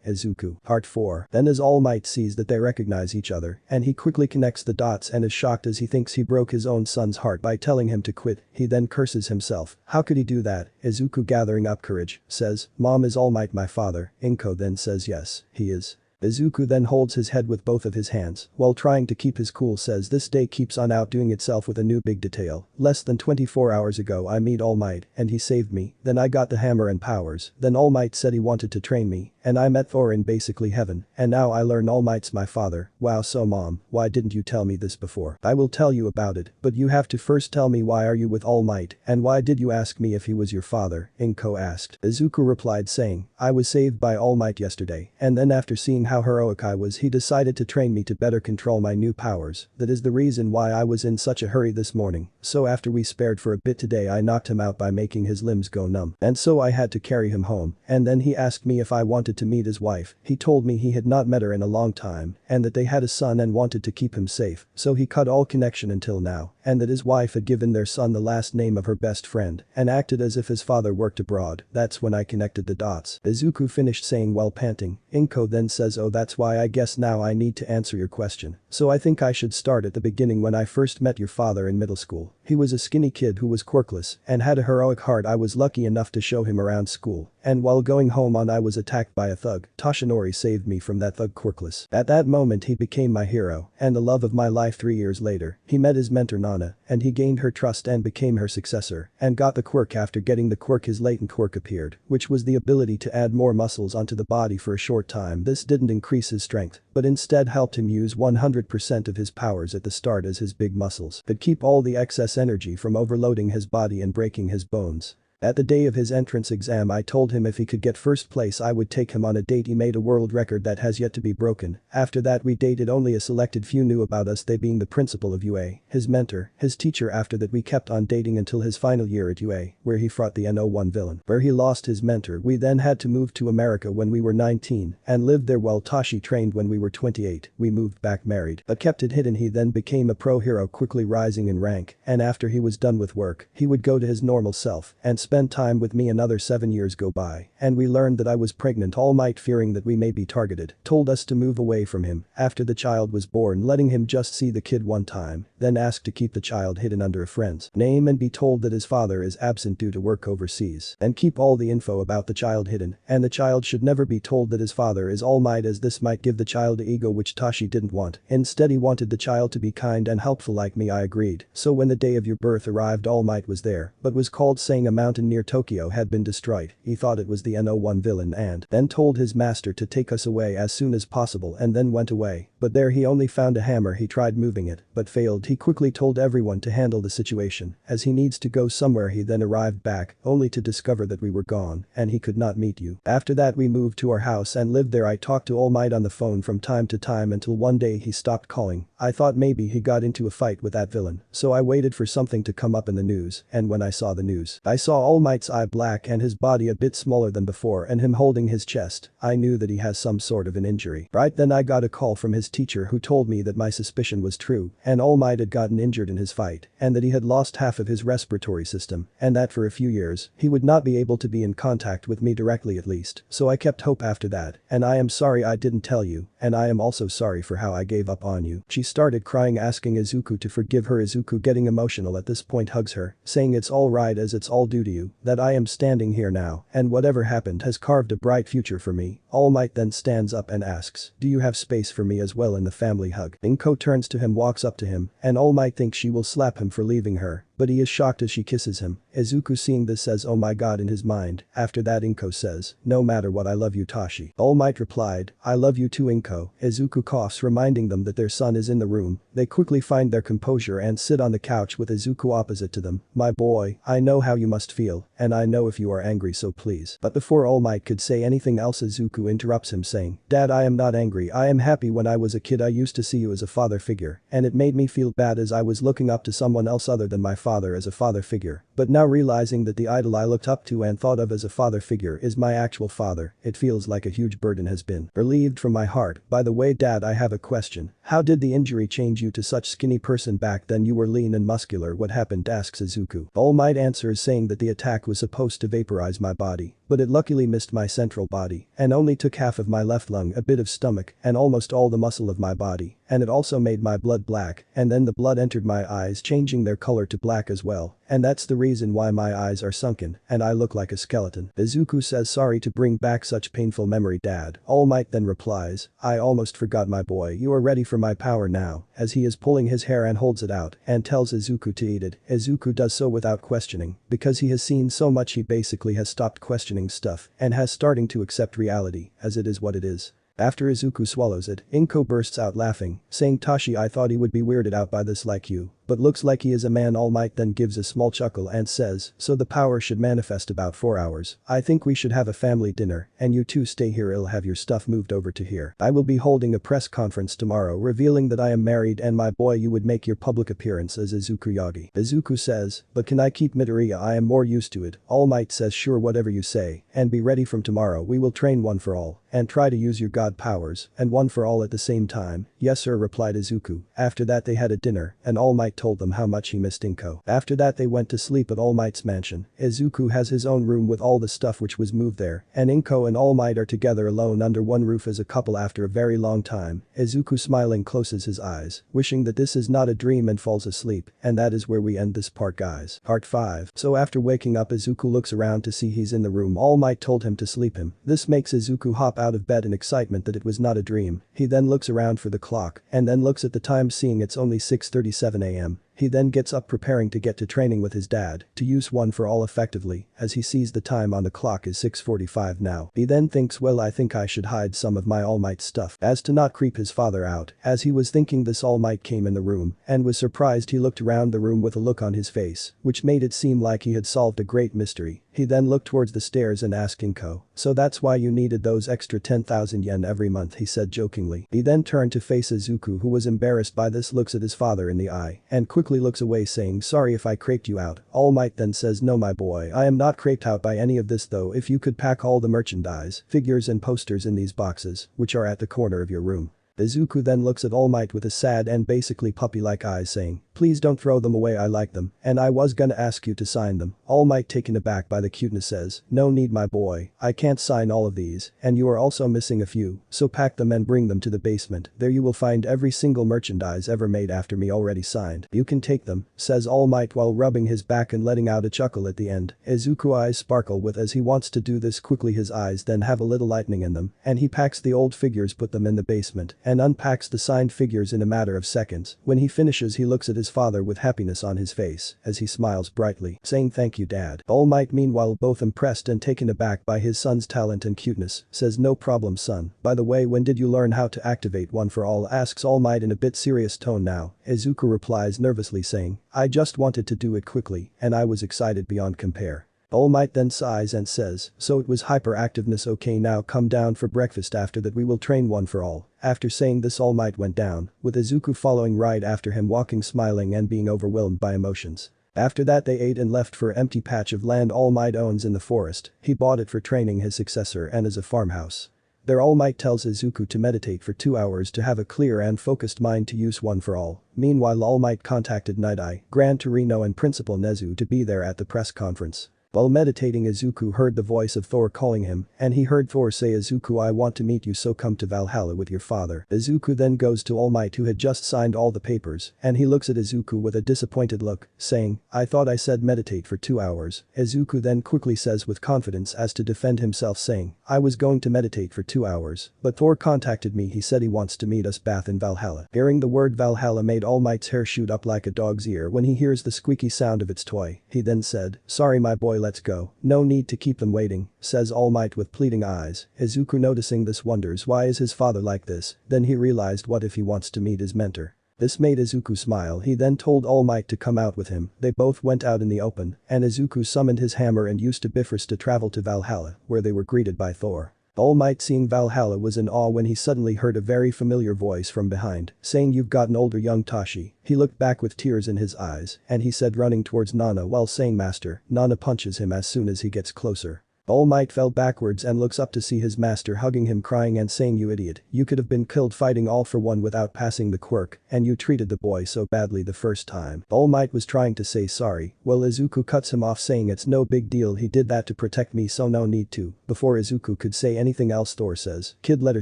Izuku. Part 4. Then as All Might sees that they recognize each other and he quickly connects the dots and is shocked as he thinks he broke his own son's heart by telling him to quit. He then curses himself. How could he do that? Izuku, gathering up courage, says, Mom, is All Might my father? Inko then says yes, he is. Izuku then holds his head with both of his hands while trying to keep his cool, says, this day keeps on outdoing itself with a new big detail. Less than 24 hours ago I meet All Might and he saved me, then I got the hammer and powers, then All Might said he wanted to train me and I met Thor in basically heaven and now I learn All Might's my father. Wow, so mom, why didn't you tell me this before? I will tell you about it, but you have to first tell me why are you with All Might and why did you ask me if he was your father? Inko asked. Izuku replied saying, I was saved by All Might yesterday and then after seeing how heroic I was, he decided to train me to better control my new powers. That is the reason why I was in such a hurry this morning. So after we spared for a bit today I knocked him out by making his limbs go numb. And so I had to carry him home and then he asked me if I wanted to meet his wife. He told me he had not met her in a long time and that they had a son and wanted to keep him safe. So he cut all connection until now and that his wife had given their son the last name of her best friend and acted as if his father worked abroad. That's when I connected the dots. Izuku finished saying while panting. Inko then says, oh that's why I guess now I need to answer your question. So I think I should start at the beginning when I first met your father in middle school. He was a skinny kid who was quirkless and had a heroic heart. I was lucky enough to show him around school and while going home I was attacked by a thug. Toshinori saved me from that thug quirkless. At that moment he became my hero and the love of my life. 3 years later, he met his mentor Nana and he gained her trust and became her successor and got the quirk. After getting the quirk his latent quirk appeared, which was the ability to add more muscles onto the body for a short time. This didn't increase his strength, but instead helped him use 100% of his powers at the start as his big muscles could keep all the excess energy from overloading his body and breaking his bones. At the day of his entrance exam I told him if he could get first place I would take him on a date. He made a world record that has yet to be broken. After that we dated, only a selected few knew about us, they being the principal of UA, his mentor, his teacher. After that we kept on dating until his final year at UA, where he fought the N01 villain, where he lost his mentor. We then had to move to America when we were 19 and lived there while Tashi trained when we were 28. We moved back married but kept it hidden. He then became a pro hero, quickly rising in rank, and after he was done with work he would go to his normal self and spend time with me. Another 7 years go by and we learned that I was pregnant. All Might, fearing that we may be targeted, told us to move away from him after the child was born, letting him just see the kid one time, then asked to keep the child hidden under a friend's name and be told that his father is absent due to work overseas and keep all the info about the child hidden, and the child should never be told that his father is All Might as this might give the child an ego, which Tashi didn't want. Instead he wanted the child to be kind and helpful like me. I agreed. So when the day of your birth arrived All Might was there but was called, saying a mountain near Tokyo had been destroyed. He thought it was the N01 villain and then told his master to take us away as soon as possible and then went away. But there he only found a hammer. He tried moving it but failed. He quickly told everyone to handle the situation as he needs to go somewhere. He then arrived back only to discover that we were gone and he could not meet you. After that we moved to our house and lived there. I talked to All Might on the phone from time to time until one day he stopped calling. I thought maybe he got into a fight with that villain, so I waited for something to come up in the news, and when I saw the news I saw All Might's eye black and his body a bit smaller than before and him holding his chest. I knew that he has some sort of an injury. Right then I got a call from his teacher who told me that my suspicion was true and All Might had gotten injured in his fight and that he had lost half of his respiratory system and that for a few years he would not be able to be in contact with me directly at least, so I kept hope after that, and I am sorry I didn't tell you, and I am also sorry for how I gave up on you." She started crying, asking Izuku to forgive her. Izuku, getting emotional at this point, hugs her, saying it's all right as it's all due to you that I am standing here now and whatever happened has carved a bright future for me. All Might then stands up and asks, "Do you have space for me as well in the family hug?" Inko turns to him, walks up to him, and All Might thinks she will slap him for leaving her, but he is shocked as she kisses him. Izuku, seeing this, says "Oh my god" in his mind. After that Inko says, "No matter what, I love you, Tashi." All Might replied, "I love you too, Inko." Izuku coughs, reminding them that their son is in the room. They quickly find their composure and sit on the couch with Izuku opposite to them. "My boy, I know how you must feel, and I know if you are angry, so please." But before All Might could say anything else, Izuku interrupts him, saying, "Dad, I am not angry. I am happy. When I was a kid I used to see you as a father figure, and it made me feel bad as I was looking up to someone else other than my father as a father figure. But now realizing that the idol I looked up to and thought of as a father figure is my actual father, it feels like a huge burden has been relieved from my heart. By the way, Dad, I have a question. How did the injury change you to such skinny person? Back then you were lean and muscular. What happened?" asks Izuku. All Might answers, saying that the attack was supposed to vaporize my body, but it luckily missed my central body and only took half of my left lung, a bit of stomach, and almost all the muscle of my body, and it also made my blood black, and then the blood entered my eyes, changing their color to black as well, and that's the reason why my eyes are sunken and I look like a skeleton. Izuku says, "Sorry to bring back such painful memory, Dad." All Might then replies, "I almost forgot, my boy. You are ready for my power now," as he is pulling his hair and holds it out and tells Izuku to eat it. Izuku does so without questioning because he has seen so much. He basically has stopped questioning stuff and has starting to accept reality as it is what it is. After Izuku swallows it, Inko bursts out laughing, saying, "Tashi, I thought he would be weirded out by this like you, but looks like he is a man." All Might then gives a small chuckle and says, "So the power should manifest about 4 hours. I think we should have a family dinner, and you two stay here. I'll have your stuff moved over to here. I will be holding a press conference tomorrow revealing that I am married, and my boy, you would make your public appearance as Izuku Yagi." Izuku says, "But can I keep Midoriya? I am more used to it." All Might says, "Sure, whatever you say, and be ready from tomorrow. We will train one for all and try to use your god powers and one for all at the same time." "Yes sir," replied Izuku. After that they had a dinner and All Might told them how much he missed Inko. After that they went to sleep at All Might's mansion. Izuku has his own room with all the stuff which was moved there, and Inko and All Might are together alone under one roof as a couple after a very long time. Izuku, smiling, closes his eyes, wishing that this is not a dream, and falls asleep, and that is where we end this part, guys. Part 5. So after waking up, Izuku looks around to see he's in the room All Might told him to sleep in. This makes Izuku hop out of bed in excitement that it was not a dream. He then looks around for the clock and then looks at the time, seeing it's only 6:37 am. He then gets up, preparing to get to training with his dad to use one for all effectively, as he sees the time on the clock is 6:45 now. He then thinks, well, I think I should hide some of my All Might stuff as to not creep his father out. As he was thinking this, All Might came in the room and was surprised. He looked around the room with a look on his face which made it seem like he had solved a great mystery. He then looked towards the stairs and asked Inko, "So that's why you needed those extra 10,000 yen every month," he said jokingly. He then turned to face Izuku, who was embarrassed by this, looks at his father in the eye and quickly looks away, saying, "Sorry if I creeped you out." All Might then says, "No my boy, I am not creeped out by any of this, though if you could pack all the merchandise, figures and posters in these boxes, which are at the corner of your room." Izuku then looks at All Might with a sad and basically puppy-like eyes, saying, "Please don't throw them away, I like them, and I was gonna ask you to sign them." All Might, taken aback by the cuteness, says, "No need my boy, I can't sign all of these, and you are also missing a few, so pack them and bring them to the basement. There you will find every single merchandise ever made after me already signed. You can take them," says All Might while rubbing his back and letting out a chuckle at the end. Izuku's eyes sparkle with as he wants to do this quickly. His eyes then have a little lightning in them, and he packs the old figures, put them in the basement, and unpacks the signed figures in a matter of seconds. When he finishes, he looks at his father with happiness on his face as he smiles brightly, saying, "Thank you, Dad." All Might, meanwhile, both impressed and taken aback by his son's talent and cuteness, says, "No problem, son. By the way, when did you learn how to activate one for all?" asks All Might in a bit serious tone now. Izuku replies nervously, saying, "I just wanted to do it quickly and I was excited beyond compare." All Might then sighs and says, "So it was hyperactiveness. Okay, now come down for breakfast. After that we will train one for all." After saying this, All Might went down, with Izuku following right after him, walking, smiling and being overwhelmed by emotions. After that they ate and left for an empty patch of land All Might owns in the forest. He bought it for training his successor and as a farmhouse. Their All Might tells Izuku to meditate for 2 hours to have a clear and focused mind to use one for all. Meanwhile All Might contacted Night Eye, Gran Torino and Principal Nezu to be there at the press conference. While meditating Izuku heard the voice of Thor calling him, and he heard Thor say Izuku, I want to meet you, so come to Valhalla with your father. Izuku then goes to All Might, who had just signed all the papers, and he looks at Izuku with a disappointed look, saying, I thought I said meditate for 2 hours. Izuku then quickly says with confidence as to defend himself, saying, I was going to meditate for 2 hours, but Thor contacted me, he said he wants to meet us both in Valhalla. Hearing the word Valhalla made All Might's hair shoot up like a dog's ear when he hears the squeaky sound of its toy. He then said, sorry my boy, let's go. No need to keep them waiting, says All Might with pleading eyes. Izuku noticing this wonders why is his father like this, then he realized what if he wants to meet his mentor. This made Izuku smile. He then told All Might to come out with him. They both went out in the open, and Izuku summoned his hammer and used a Bifrost to travel to Valhalla, where they were greeted by Thor. All Might seeing Valhalla was in awe when he suddenly heard a very familiar voice from behind, saying you've gotten older young Tashi. He looked back with tears in his eyes, and he said running towards Nana while saying master. Nana punches him as soon as he gets closer. All Might fell backwards and looks up to see his master hugging him, crying and saying you idiot, you could have been killed fighting All for One without passing the quirk, and you treated the boy so badly the first time. All Might was trying to say sorry, well Izuku cuts him off saying it's no big deal, he did that to protect me so no need to. Before Izuku could say anything else Thor says, kid let her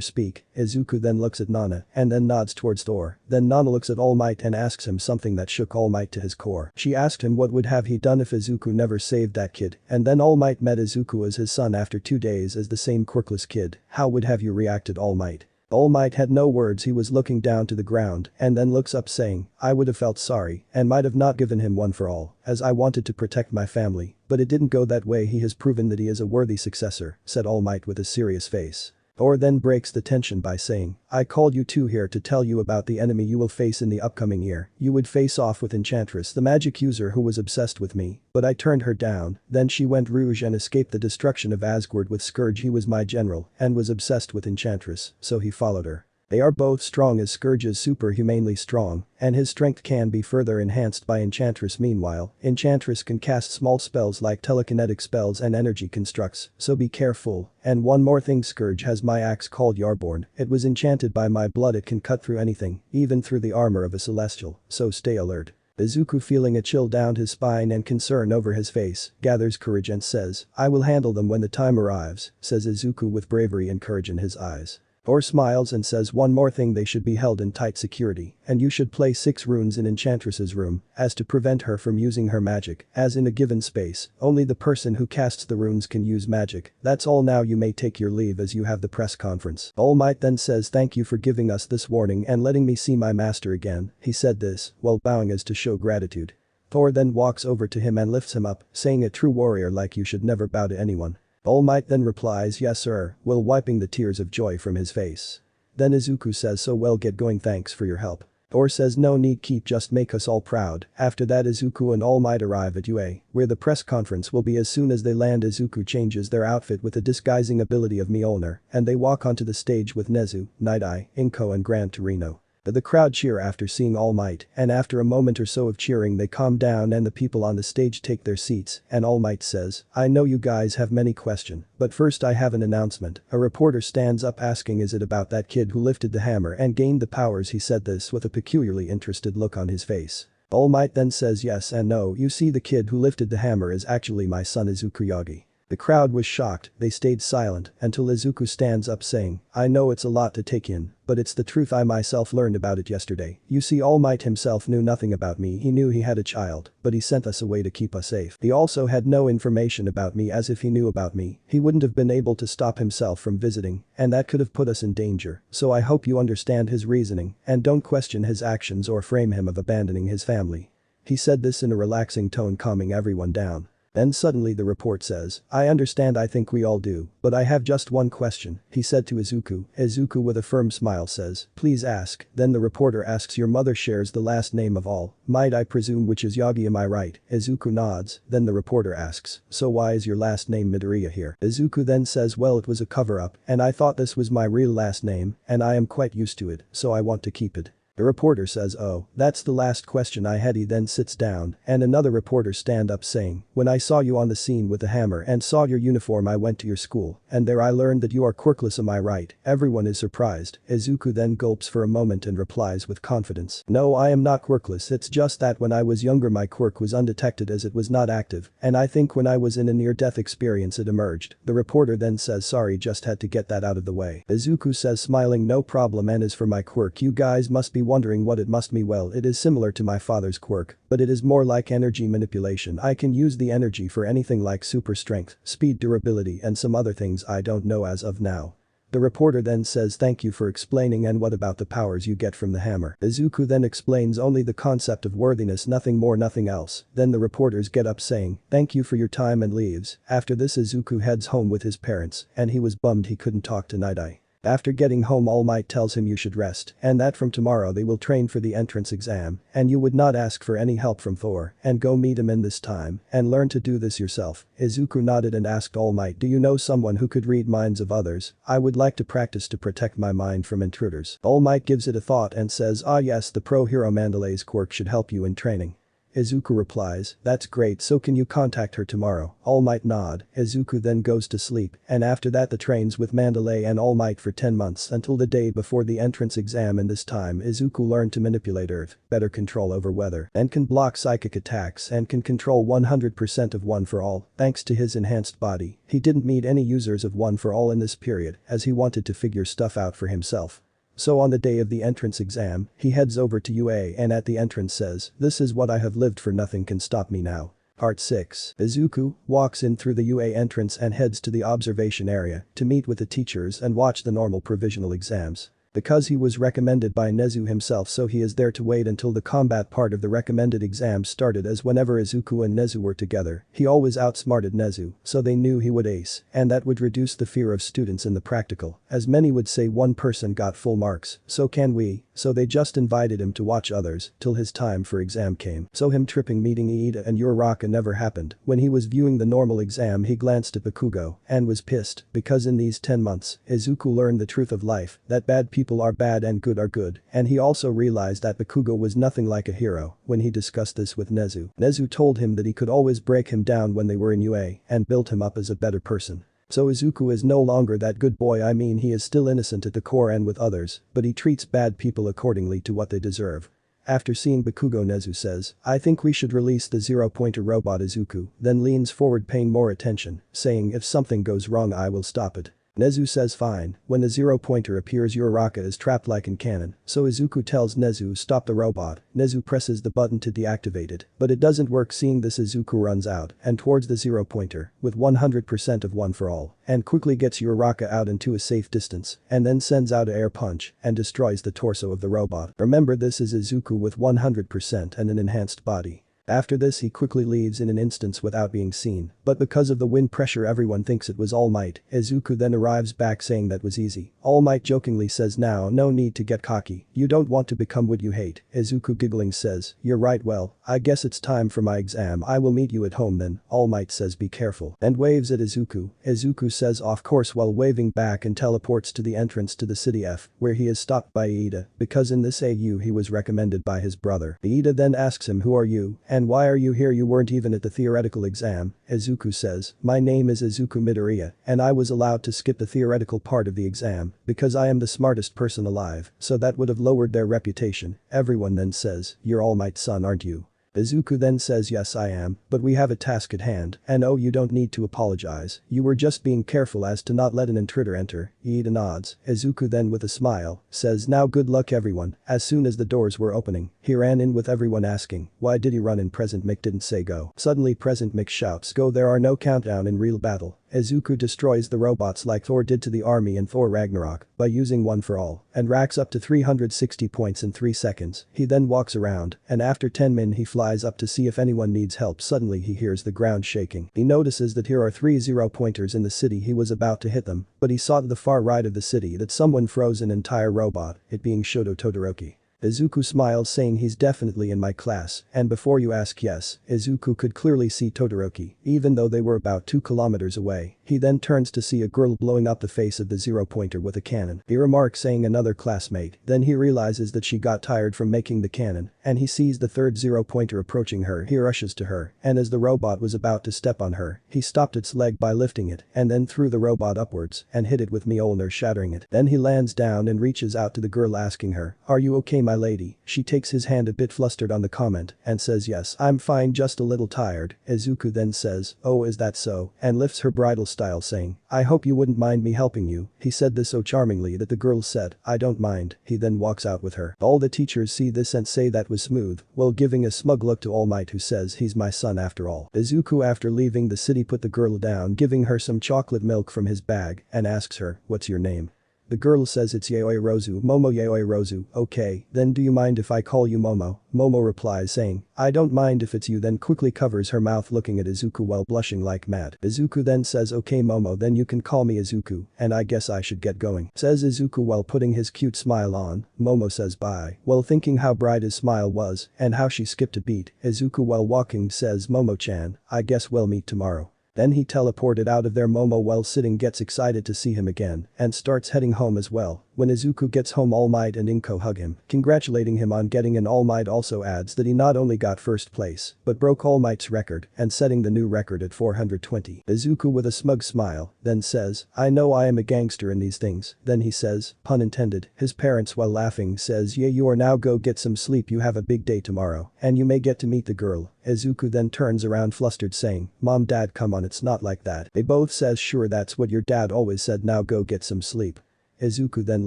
speak. Izuku then looks at Nana and then nods towards Thor. Then Nana looks at All Might and asks him something that shook All Might to his core. She asked him what would have he done if Izuku never saved that kid, and then All Might met Izuku as his son after 2 days as the same quirkless kid. How would have you reacted, All Might? All Might had no words, he was looking down to the ground and then looks up saying, I would have felt sorry and might have not given him one for all, as I wanted to protect my family, but it didn't go that way. He has proven that he is a worthy successor, said All Might with a serious face. Thor then breaks the tension by saying, I called you two here to tell you about the enemy you will face in the upcoming year. You would face off with Enchantress, the magic user who was obsessed with me, but I turned her down. Then she went rouge and escaped the destruction of Asgard with Scourge. He was my general and was obsessed with Enchantress, so he followed her. They are both strong as Scourge is superhumanly strong, and his strength can be further enhanced by Enchantress. Meanwhile, Enchantress can cast small spells like telekinetic spells and energy constructs, so be careful. And one more thing, Scourge has my axe called Yarborn. It was enchanted by my blood, it can cut through anything, even through the armor of a celestial, so stay alert. Izuku, feeling a chill down his spine and concern over his face, gathers courage and says, I will handle them when the time arrives, says Izuku with bravery and courage in his eyes. Thor smiles and says one more thing, they should be held in tight security, and you should place 6 runes in Enchantress's room, as to prevent her from using her magic, as in a given space, only the person who casts the runes can use magic. That's all, now you may take your leave as you have the press conference. All Might then says thank you for giving us this warning and letting me see my master again. He said this while bowing as to show gratitude. Thor then walks over to him and lifts him up, saying a true warrior like you should never bow to anyone. All Might then replies yes sir, while wiping the tears of joy from his face. Then Izuku says so well, get going, thanks for your help. Thor says no need, keep, just make us all proud. After that Izuku and All Might arrive at UA, where the press conference will be. As soon as they land Izuku changes their outfit with the disguising ability of Mjolnir, and they walk onto the stage with Nezu, Night Eye, Inko and Gran Torino. The crowd cheer after seeing All Might, and after a moment or so of cheering they calm down and the people on the stage take their seats, and All Might says, I know you guys have many questions, but first I have an announcement. A reporter stands up asking is it about that kid who lifted the hammer and gained the powers. He said this with a peculiarly interested look on his face. All Might then says yes and no, you see the kid who lifted the hammer is actually my son Izuku Yagi. The crowd was shocked, they stayed silent until Izuku stands up saying, I know it's a lot to take in, but it's the truth, I myself learned about it yesterday. You see, All Might himself knew nothing about me, he knew he had a child, but he sent us away to keep us safe. He also had no information about me, as if he knew about me, he wouldn't have been able to stop himself from visiting, and that could have put us in danger, so I hope you understand his reasoning and don't question his actions or frame him of abandoning his family. He said this in a relaxing tone, calming everyone down. Then suddenly the report says, I understand, I think we all do, but I have just one question, he said to Izuku. Izuku with a firm smile says, please ask. Then the reporter asks, your mother shares the last name of All Might, I presume, which is Yagi, am I right? Izuku nods. Then the reporter asks, so why is your last name Midoriya here? Izuku then says, well, it was a cover-up and I thought this was my real last name and I am quite used to it, so I want to keep it. The reporter says, oh, that's the last question I had. He then sits down and another reporter stand up saying, when I saw you on the scene with the hammer and saw your uniform I went to your school and there I learned that you are quirkless, am I right? Everyone is surprised. Izuku then gulps for a moment and replies with confidence, no, I am not quirkless, it's just that when I was younger my quirk was undetected as it was not active and I think when I was in a near-death experience it emerged. The reporter then says, sorry, just had to get that out of the way. Izuku says, smiling, no problem, and as for my quirk, you guys must be wondering what it must be. Well, it is similar to my father's quirk, but it is more like energy manipulation. I can use the energy for anything like super strength, speed, durability and some other things I don't know as of now. The reporter then says, thank you for explaining, and what about the powers you get from the hammer? Izuku then explains, only the concept of worthiness, nothing more, nothing else. Then the reporters get up saying, thank you for your time, and leaves. After this Izuku heads home with his parents and he was bummed he couldn't talk to Night Eye. After getting home All Might tells him you should rest and that from tomorrow they will train for the entrance exam and you would not ask for any help from Thor and go meet him in this time and learn to do this yourself. Izuku nodded and asked All Might, do you know someone who could read minds of others? I would like to practice to protect my mind from intruders. All Might gives it a thought and says, ah yes, the pro hero Mandalay's quirk should help you in training. Izuku replies, that's great, so can you contact her tomorrow? All Might nod. Izuku then goes to sleep and after that the trains with Mandalay and All Might for 10 months until the day before the entrance exam. In this time Izuku learned to manipulate earth, better control over weather and can block psychic attacks and can control 100% of One for All thanks to his enhanced body. He didn't meet any users of One for All in this period as he wanted to figure stuff out for himself. So on the day of the entrance exam, he heads over to UA and at the entrance says, this is what I have lived for, nothing can stop me now. Part 6. Izuku walks in through the UA entrance and heads to the observation area to meet with the teachers and watch the normal provisional exams. Because he was recommended by Nezu himself, so he is there to wait until the combat part of the recommended exam started, as whenever Izuku and Nezu were together, he always outsmarted Nezu, so they knew he would ace, and that would reduce the fear of students in the practical, as many would say one person got full marks, so can we, so they just invited him to watch others till his time for exam came. So him tripping meeting Iida and Uraraka never happened. When he was viewing the normal exam he glanced at Bakugo and was pissed because in these 10 months, Izuku learned the truth of life, that bad people are bad and good are good, and he also realized that Bakugo was nothing like a hero. When he discussed this with Nezu, Nezu told him that he could always break him down when they were in UA and build him up as a better person. So Izuku is no longer that good boy, I mean he is still innocent at the core and with others, but he treats bad people accordingly to what they deserve. After seeing Bakugo, Nezu says, I think we should release the zero-pointer robot. Izuku then leans forward paying more attention, saying if something goes wrong I will stop it. Nezu says fine. When the zero-pointer appears Uraraka is trapped like in cannon, so Izuku tells Nezu stop the robot. Nezu presses the button to deactivate it, but it doesn't work. Seeing this Izuku runs out and towards the zero-pointer with 100% of One for All and quickly gets Uraraka out into a safe distance and then sends out an air punch and destroys the torso of the robot. Remember, this is Izuku with 100% and an enhanced body. After this he quickly leaves in an instance without being seen, but because of the wind pressure everyone thinks it was All Might. Izuku then arrives back saying that was easy. All Might jokingly says now no need to get cocky, you don't want to become what you hate. Izuku giggling says, you're right, well, I guess it's time for my exam, I will meet you at home then. All Might says be careful and waves at Izuku. Izuku says of course while waving back and teleports to the entrance to the city F, where he is stopped by Iida because in this AU he was recommended by his brother. Iida then asks him who are you and why are you here, you weren't even at the theoretical exam. Izuku says, my name is izukumidoriya and I was allowed to skip the theoretical part of the exam because I am the smartest person alive, so that would have lowered their reputation. Everyone then says, you're All Might's son aren't you? Izuku then says yes I am, but we have a task at hand and oh you don't need to apologize, you were just being careful as to not let an intruder enter. Iida nods. Izuku then with a smile says now good luck everyone. As soon as the doors were opening, he ran in with everyone asking why did he run in. Present Mick didn't say go. Suddenly Present Mick shouts go, there are no countdown in real battle. Izuku destroys the robots like Thor did to the army in Thor Ragnarok by using One for All and racks up to 360 points in 3 seconds. He then walks around and after 10 min he flies up to see if anyone needs help. Suddenly he hears the ground shaking. He notices that here are 3 zero-pointers in the city. He was about to hit them, but he saw to the far right of the city that someone froze an entire robot, it being Shoto Todoroki. Izuku smiles saying he's definitely in my class, and before you ask yes, Izuku could clearly see Todoroki, even though they were about 2 kilometers away. He then turns to see a girl blowing up the face of the zero-pointer with a cannon. He remarks saying another classmate, then he realizes that she got tired from making the cannon, and he sees the third zero-pointer approaching her. He rushes to her, and as the robot was about to step on her, he stopped its leg by lifting it, and then threw the robot upwards, and hit it with Mjolnir shattering it. Then he lands down and reaches out to the girl asking her, "Are you okay my lady?" She takes his hand a bit flustered on the comment, and says yes, "I'm fine just a little tired." Izuku then says, "Oh is that so?" and lifts her bridal style saying, "I hope you wouldn't mind me helping you." He said this so charmingly that the girl said, "I don't mind." He then walks out with her. All the teachers see this and say that was smooth, while giving a smug look to All Might who says he's my son after all. Izuku after leaving the city put the girl down giving her some chocolate milk from his bag and asks her, "What's your name?" The girl says it's Yaoi Rozu. Momo Yaoi Rozu. "Okay, then do you mind if I call you Momo?" Momo replies saying, "I don't mind if it's you," then quickly covers her mouth looking at Izuku while blushing like mad. Izuku then says, "Okay Momo then you can call me Izuku, and I guess I should get going," says Izuku while putting his cute smile on. Momo says bye. While thinking how bright his smile was and how she skipped a beat, Izuku while walking says, "Momo-chan, I guess we'll meet tomorrow." Then he teleported out of there. Momo while sitting gets excited to see him again and starts heading home as well. When Izuku gets home All Might and Inko hug him, congratulating him on getting an. All Might also adds that he not only got first place but broke All Might's record and setting the new record at 420. Izuku with a smug smile then says, "I know I am a gangster in these things." Then he says, pun intended, his parents while laughing says, "Yeah you are now go get some sleep you have a big day tomorrow and you may get to meet the girl." Izuku then turns around flustered saying, "Mom dad come on it's not like that." They both says sure that's what your dad always said now go get some sleep. Izuku then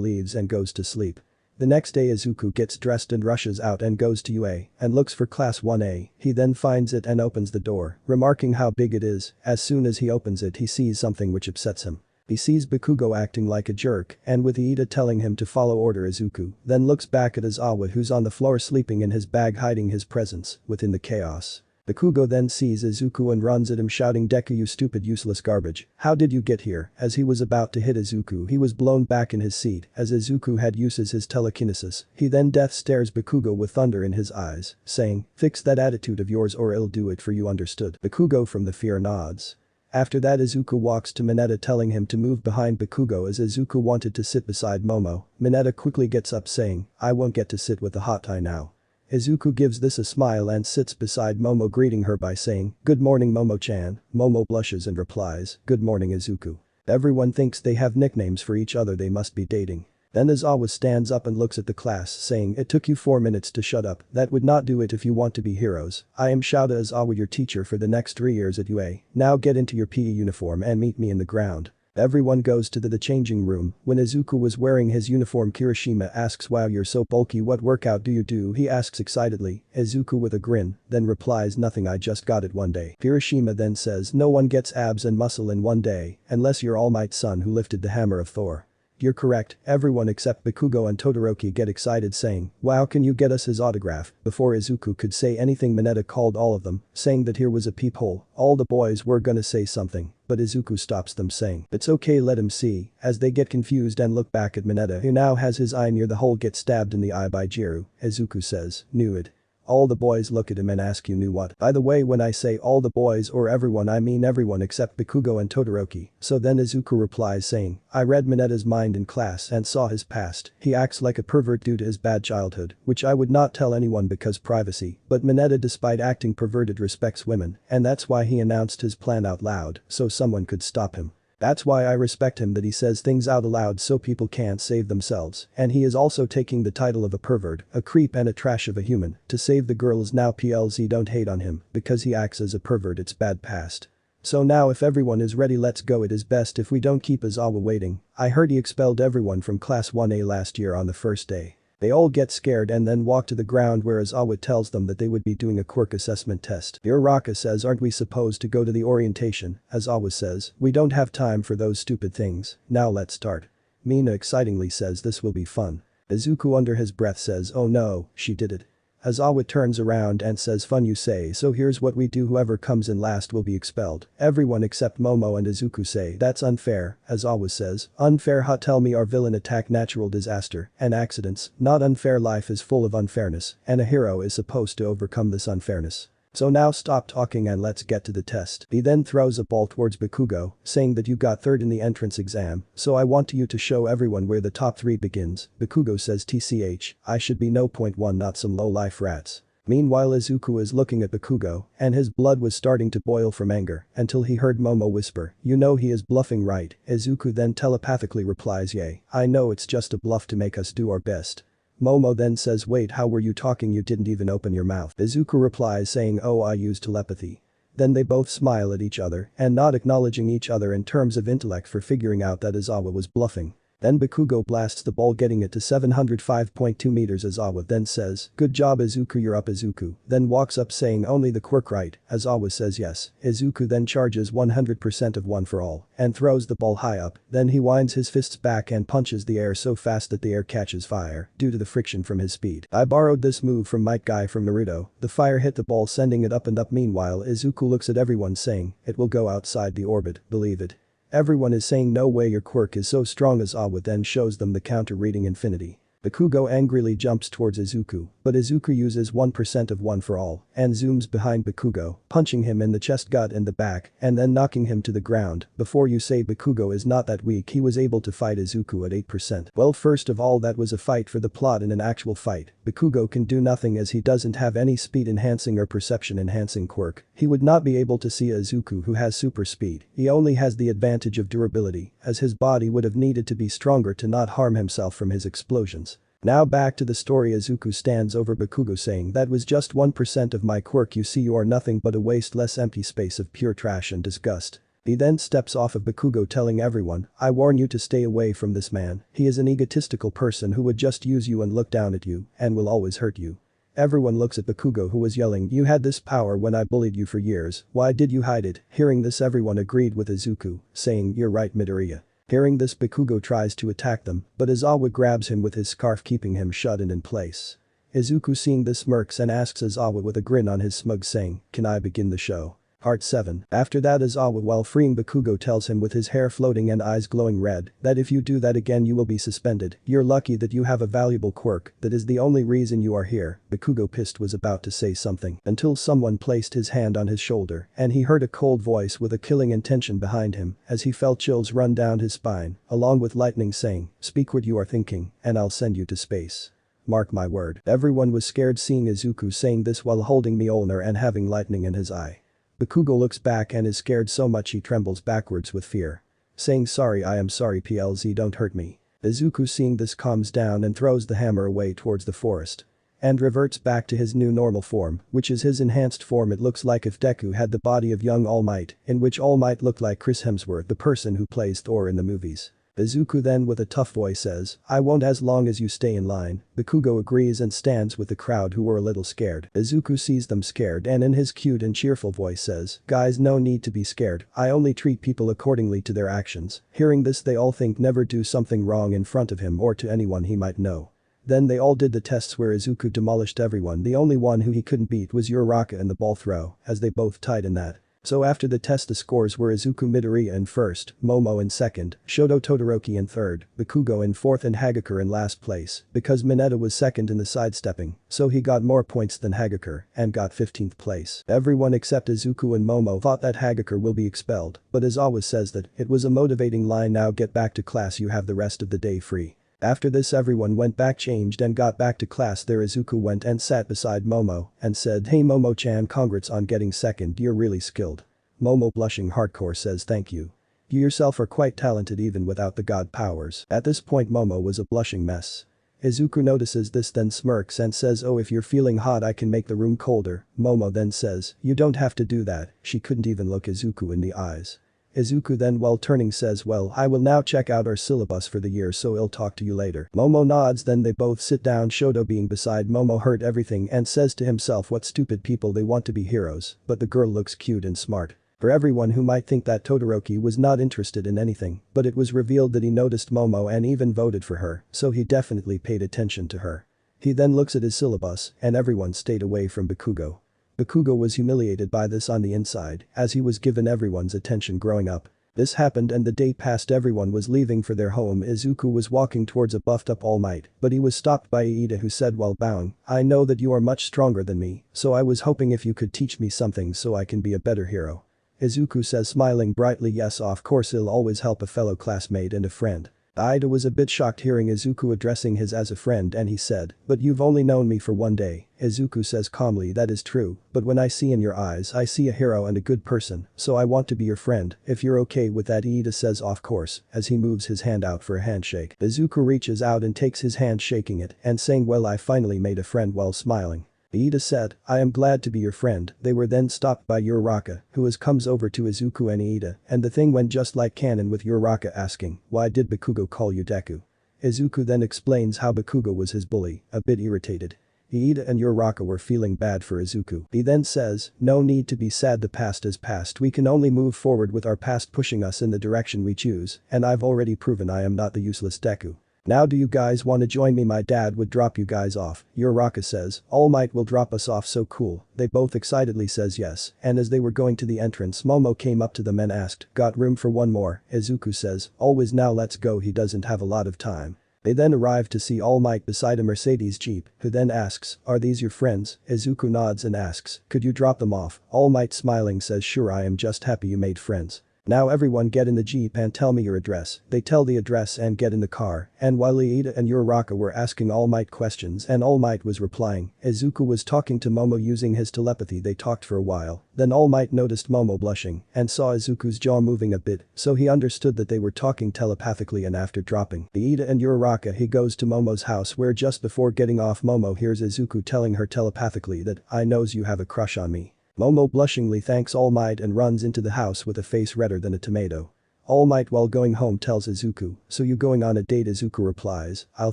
leaves and goes to sleep. The next day Izuku gets dressed and rushes out and goes to UA and looks for class 1A. He then finds it and opens the door, remarking how big it is. As soon as he opens it he sees something which upsets him. He sees Bakugo acting like a jerk and with Iida telling him to follow order. Izuku then looks back at Izawa who's on the floor sleeping in his bag hiding his presence within the chaos. Bakugo then sees Izuku and runs at him shouting, "Deku you stupid useless garbage, how did you get here?" As he was about to hit Izuku he was blown back in his seat as Izuku had uses his telekinesis. He then death stares Bakugo with thunder in his eyes, saying, "Fix that attitude of yours or I'll do it for you understood." Bakugo from the fear nods. After that Izuku walks to Mineta telling him to move behind Bakugo as Izuku wanted to sit beside Momo. Mineta quickly gets up saying, "I won't get to sit with the hot tie now." Izuku gives this a smile and sits beside Momo greeting her by saying, "Good morning Momo-chan." Momo blushes and replies, "Good morning Izuku." Everyone thinks they have nicknames for each other they must be dating. Then Izawa stands up and looks at the class saying, "It took you 4 minutes to shut up, that would not do it if you want to be heroes. I am Shouta Izawa your teacher for the next 3 years at UA. Now get into your PE uniform and meet me in the ground." Everyone goes to the changing room. When Izuku was wearing his uniform Kirishima asks, "Wow you're so bulky what workout do you do?" he asks excitedly. Izuku with a grin then replies, "Nothing I just got it one day." Kirishima then says, "No one gets abs and muscle in one day unless you're All Might's son who lifted the hammer of Thor." "You're correct." Everyone except Bakugo and Todoroki get excited saying, "Wow can you get us his autograph?" Before Izuku could say anything Mineta called all of them, saying that here was a peephole. All the boys were gonna say something, but Izuku stops them saying, "It's okay let him see." As they get confused and look back at Mineta who now has his eye near the hole gets stabbed in the eye by Jiru. Izuku says, "Knew it." All the boys look at him and ask, "You knew what?" By the way when I say all the boys or everyone I mean everyone except Bakugo and Todoroki. So then Izuku replies saying, "I read Mineta's mind in class and saw his past. He acts like a pervert due to his bad childhood, which I would not tell anyone because privacy, but Mineta despite acting perverted respects women and that's why he announced his plan out loud so someone could stop him. That's why I respect him that he says things out aloud so people can't save themselves and he is also taking the title of a pervert, a creep and a trash of a human to save the girls now PLZ don't hate on him because he acts as a pervert it's bad past. So now if everyone is ready let's go it is best if we don't keep Izawa waiting. I heard he expelled everyone from class 1A last year on the first day." They all get scared and then walk to the ground where Izawa tells them that they would be doing a quirk assessment test. Uraraka says, "Aren't we supposed to go to the orientation?" Izawa says, "We don't have time for those stupid things, now let's start." Mina excitingly says this will be fun. Izuku under his breath says, "Oh no, she did it." Aizawa turns around and says fun you say so here's what we do whoever comes in last will be expelled. Everyone except Momo and Izuku say that's unfair, Aizawa says. Unfair huh tell me our villain attack natural disaster and accidents, not unfair life is full of unfairness and a hero is supposed to overcome this unfairness. So now stop talking and let's get to the test. He then throws a ball towards Bakugo, saying that you got third in the entrance exam, so I want you to show everyone where the top 3 begins. Bakugo says tch, I should be no point 1 not some low-life rats. Meanwhile Izuku is looking at Bakugo, and his blood was starting to boil from anger, until he heard Momo whisper, you know he is bluffing right. Izuku then telepathically replies yay, I know it's just a bluff to make us do our best. Momo then says wait how were you talking you didn't even open your mouth. Izuku replies saying oh I used telepathy. Then they both smile at each other and not acknowledging each other in terms of intellect for figuring out that Aizawa was bluffing. Then Bakugo blasts the ball getting it to 705.2 meters. Aizawa then says, good job Izuku you're up. Izuku then walks up saying only the quirk right. Aizawa says yes. Izuku then charges 100% of one for all and throws the ball high up, then he winds his fists back and punches the air so fast that the air catches fire due to the friction from his speed. I borrowed this move from Might Guy from Naruto, the fire hit the ball sending it up and up. Meanwhile Izuku looks at everyone saying, it will go outside the orbit, believe it. Everyone is saying no way your quirk is so strong. Aizawa then shows them the counter reading infinity. Bakugo angrily jumps towards Izuku, but Izuku uses 1% of one for all and zooms behind Bakugo, punching him in the chest gut and the back and then knocking him to the ground. Before you say Bakugo is not that weak he was able to fight Izuku at 8%. Well first of all that was a fight for the plot in an actual fight. Bakugo can do nothing as he doesn't have any speed enhancing or perception enhancing quirk. He would not be able to see Izuku who has super speed. He only has the advantage of durability as his body would have needed to be stronger to not harm himself from his explosions. Now back to the story. Izuku stands over Bakugo saying that was just 1% of my quirk you see you are nothing but a wasteless empty space of pure trash and disgust. He then steps off of Bakugo telling everyone, I warn you to stay away from this man, he is an egotistical person who would just use you and look down at you and will always hurt you. Everyone looks at Bakugo who was yelling you had this power when I bullied you for years, why did you hide it? Hearing this everyone agreed with Izuku, saying you're right Midoriya. Hearing this Bakugo tries to attack them, but Aizawa grabs him with his scarf keeping him shut in place. Izuku seeing this smirks and asks Aizawa with a grin on his smug saying, can I begin the show? Part 7. After that Aizawa while freeing Bakugo tells him with his hair floating and eyes glowing red that if you do that again you will be suspended, you're lucky that you have a valuable quirk, that is the only reason you are here. Bakugo pissed was about to say something until someone placed his hand on his shoulder and he heard a cold voice with a killing intention behind him as he felt chills run down his spine along with lightning saying, speak what you are thinking and I'll send you to space. Mark my word. Everyone was scared seeing Izuku saying this while holding Mjolnir and having lightning in his eye. Bakugo looks back and is scared so much he trembles backwards with fear. Saying sorry I am sorry PLZ don't hurt me. Izuku seeing this calms down and throws the hammer away towards the forest. And reverts back to his new normal form, which is his enhanced form. It looks like if Deku had the body of young All Might, in which All Might looked like Chris Hemsworth the person who plays Thor in the movies. Izuku then with a tough voice says, I won't as long as you stay in line. Bakugo agrees and stands with the crowd who were a little scared. Izuku sees them scared and in his cute and cheerful voice says, guys no need to be scared, I only treat people accordingly to their actions. Hearing this they all think never do something wrong in front of him or to anyone he might know. Then they all did the tests where Izuku demolished everyone. The only one who he couldn't beat was Uraraka in the ball throw as they both tied in that. So after the test the scores were Izuku Midoriya in first, Momo in second, Shoto Todoroki in third, Bakugo in fourth and Hagakure in last place because Mineta was second in the sidestepping, so he got more points than Hagakure and got 15th place. Everyone except Izuku and Momo thought that Hagakure will be expelled, but Aizawa says that it was a motivating line now get back to class you have the rest of the day free. After this everyone went back changed and got back to class. There Izuku went and sat beside Momo and said hey Momo-chan congrats on getting second you're really skilled. Momo blushing hardcore says thank you. You yourself are quite talented even without the god powers. At this point Momo was a blushing mess. Izuku notices this then smirks and says oh if you're feeling hot I can make the room colder. Momo then says you don't have to do that. She couldn't even look Izuku in the eyes. Izuku then while turning says well I will now check out our syllabus for the year so I'll talk to you later. Momo nods then they both sit down. Shoto being beside Momo heard everything and says to himself what stupid people they want to be heroes, but the girl looks cute and smart. For everyone who might think that Todoroki was not interested in anything, but it was revealed that he noticed Momo and even voted for her, so he definitely paid attention to her. He then looks at his syllabus and everyone stayed away from Bakugo. Bakugo was humiliated by this on the inside as he was given everyone's attention growing up. This happened and the day passed, everyone was leaving for their home. Izuku was walking towards a buffed up All Might, but he was stopped by Iida, who said while bowing, "I know that you are much stronger than me, so I was hoping if you could teach me something so I can be a better hero." Izuku says smiling brightly, "Yes, of course, I'll always help a fellow classmate and a friend." Iida was a bit shocked hearing Izuku addressing his as a friend and he said, "But you've only known me for one day." Izuku says calmly, "That is true, but when I see in your eyes I see a hero and a good person, so I want to be your friend, if you're okay with that." Iida says of course, as he moves his hand out for a handshake. Izuku reaches out and takes his hand, shaking it and saying, "Well, I finally made a friend," while smiling. Iida said, "I am glad to be your friend." They were then stopped by Uraraka, who comes over to Izuku and Iida, and the thing went just like canon with Uraraka asking, "Why did Bakugo call you Deku?" Izuku then explains how Bakugo was his bully, a bit irritated. Iida and Uraraka were feeling bad for Izuku. He then says, "No need to be sad, the past is past, we can only move forward with our past pushing us in the direction we choose, and I've already proven I am not the useless Deku. Now do you guys want to join me? My dad would drop you guys off." Uraraka says, "All Might will drop us off, so cool." They both excitedly says yes, and as they were going to the entrance, Momo came up to them and asked, "Got room for one more?" Izuku says, "Always, now let's go." He doesn't have a lot of time. They then arrive to see All Might beside a Mercedes Jeep, who then asks, "Are these your friends?" Izuku nods and asks, "Could you drop them off?" All Might smiling says, "Sure, I am just happy you made friends. Now everyone get in the Jeep and tell me your address." They tell the address and get in the car, and while Iida and Uraraka were asking All Might questions and All Might was replying, Izuku was talking to Momo using his telepathy. They talked for a while, then All Might noticed Momo blushing and saw Izuku's jaw moving a bit, so he understood that they were talking telepathically, and after dropping Iida and Uraraka he goes to Momo's house, where just before getting off Momo hears Izuku telling her telepathically that, "I knows you have a crush on me." Momo blushingly thanks All Might and runs into the house with a face redder than a tomato. All Might while going home tells Izuku, "So you going on a date?" Izuku replies, "I'll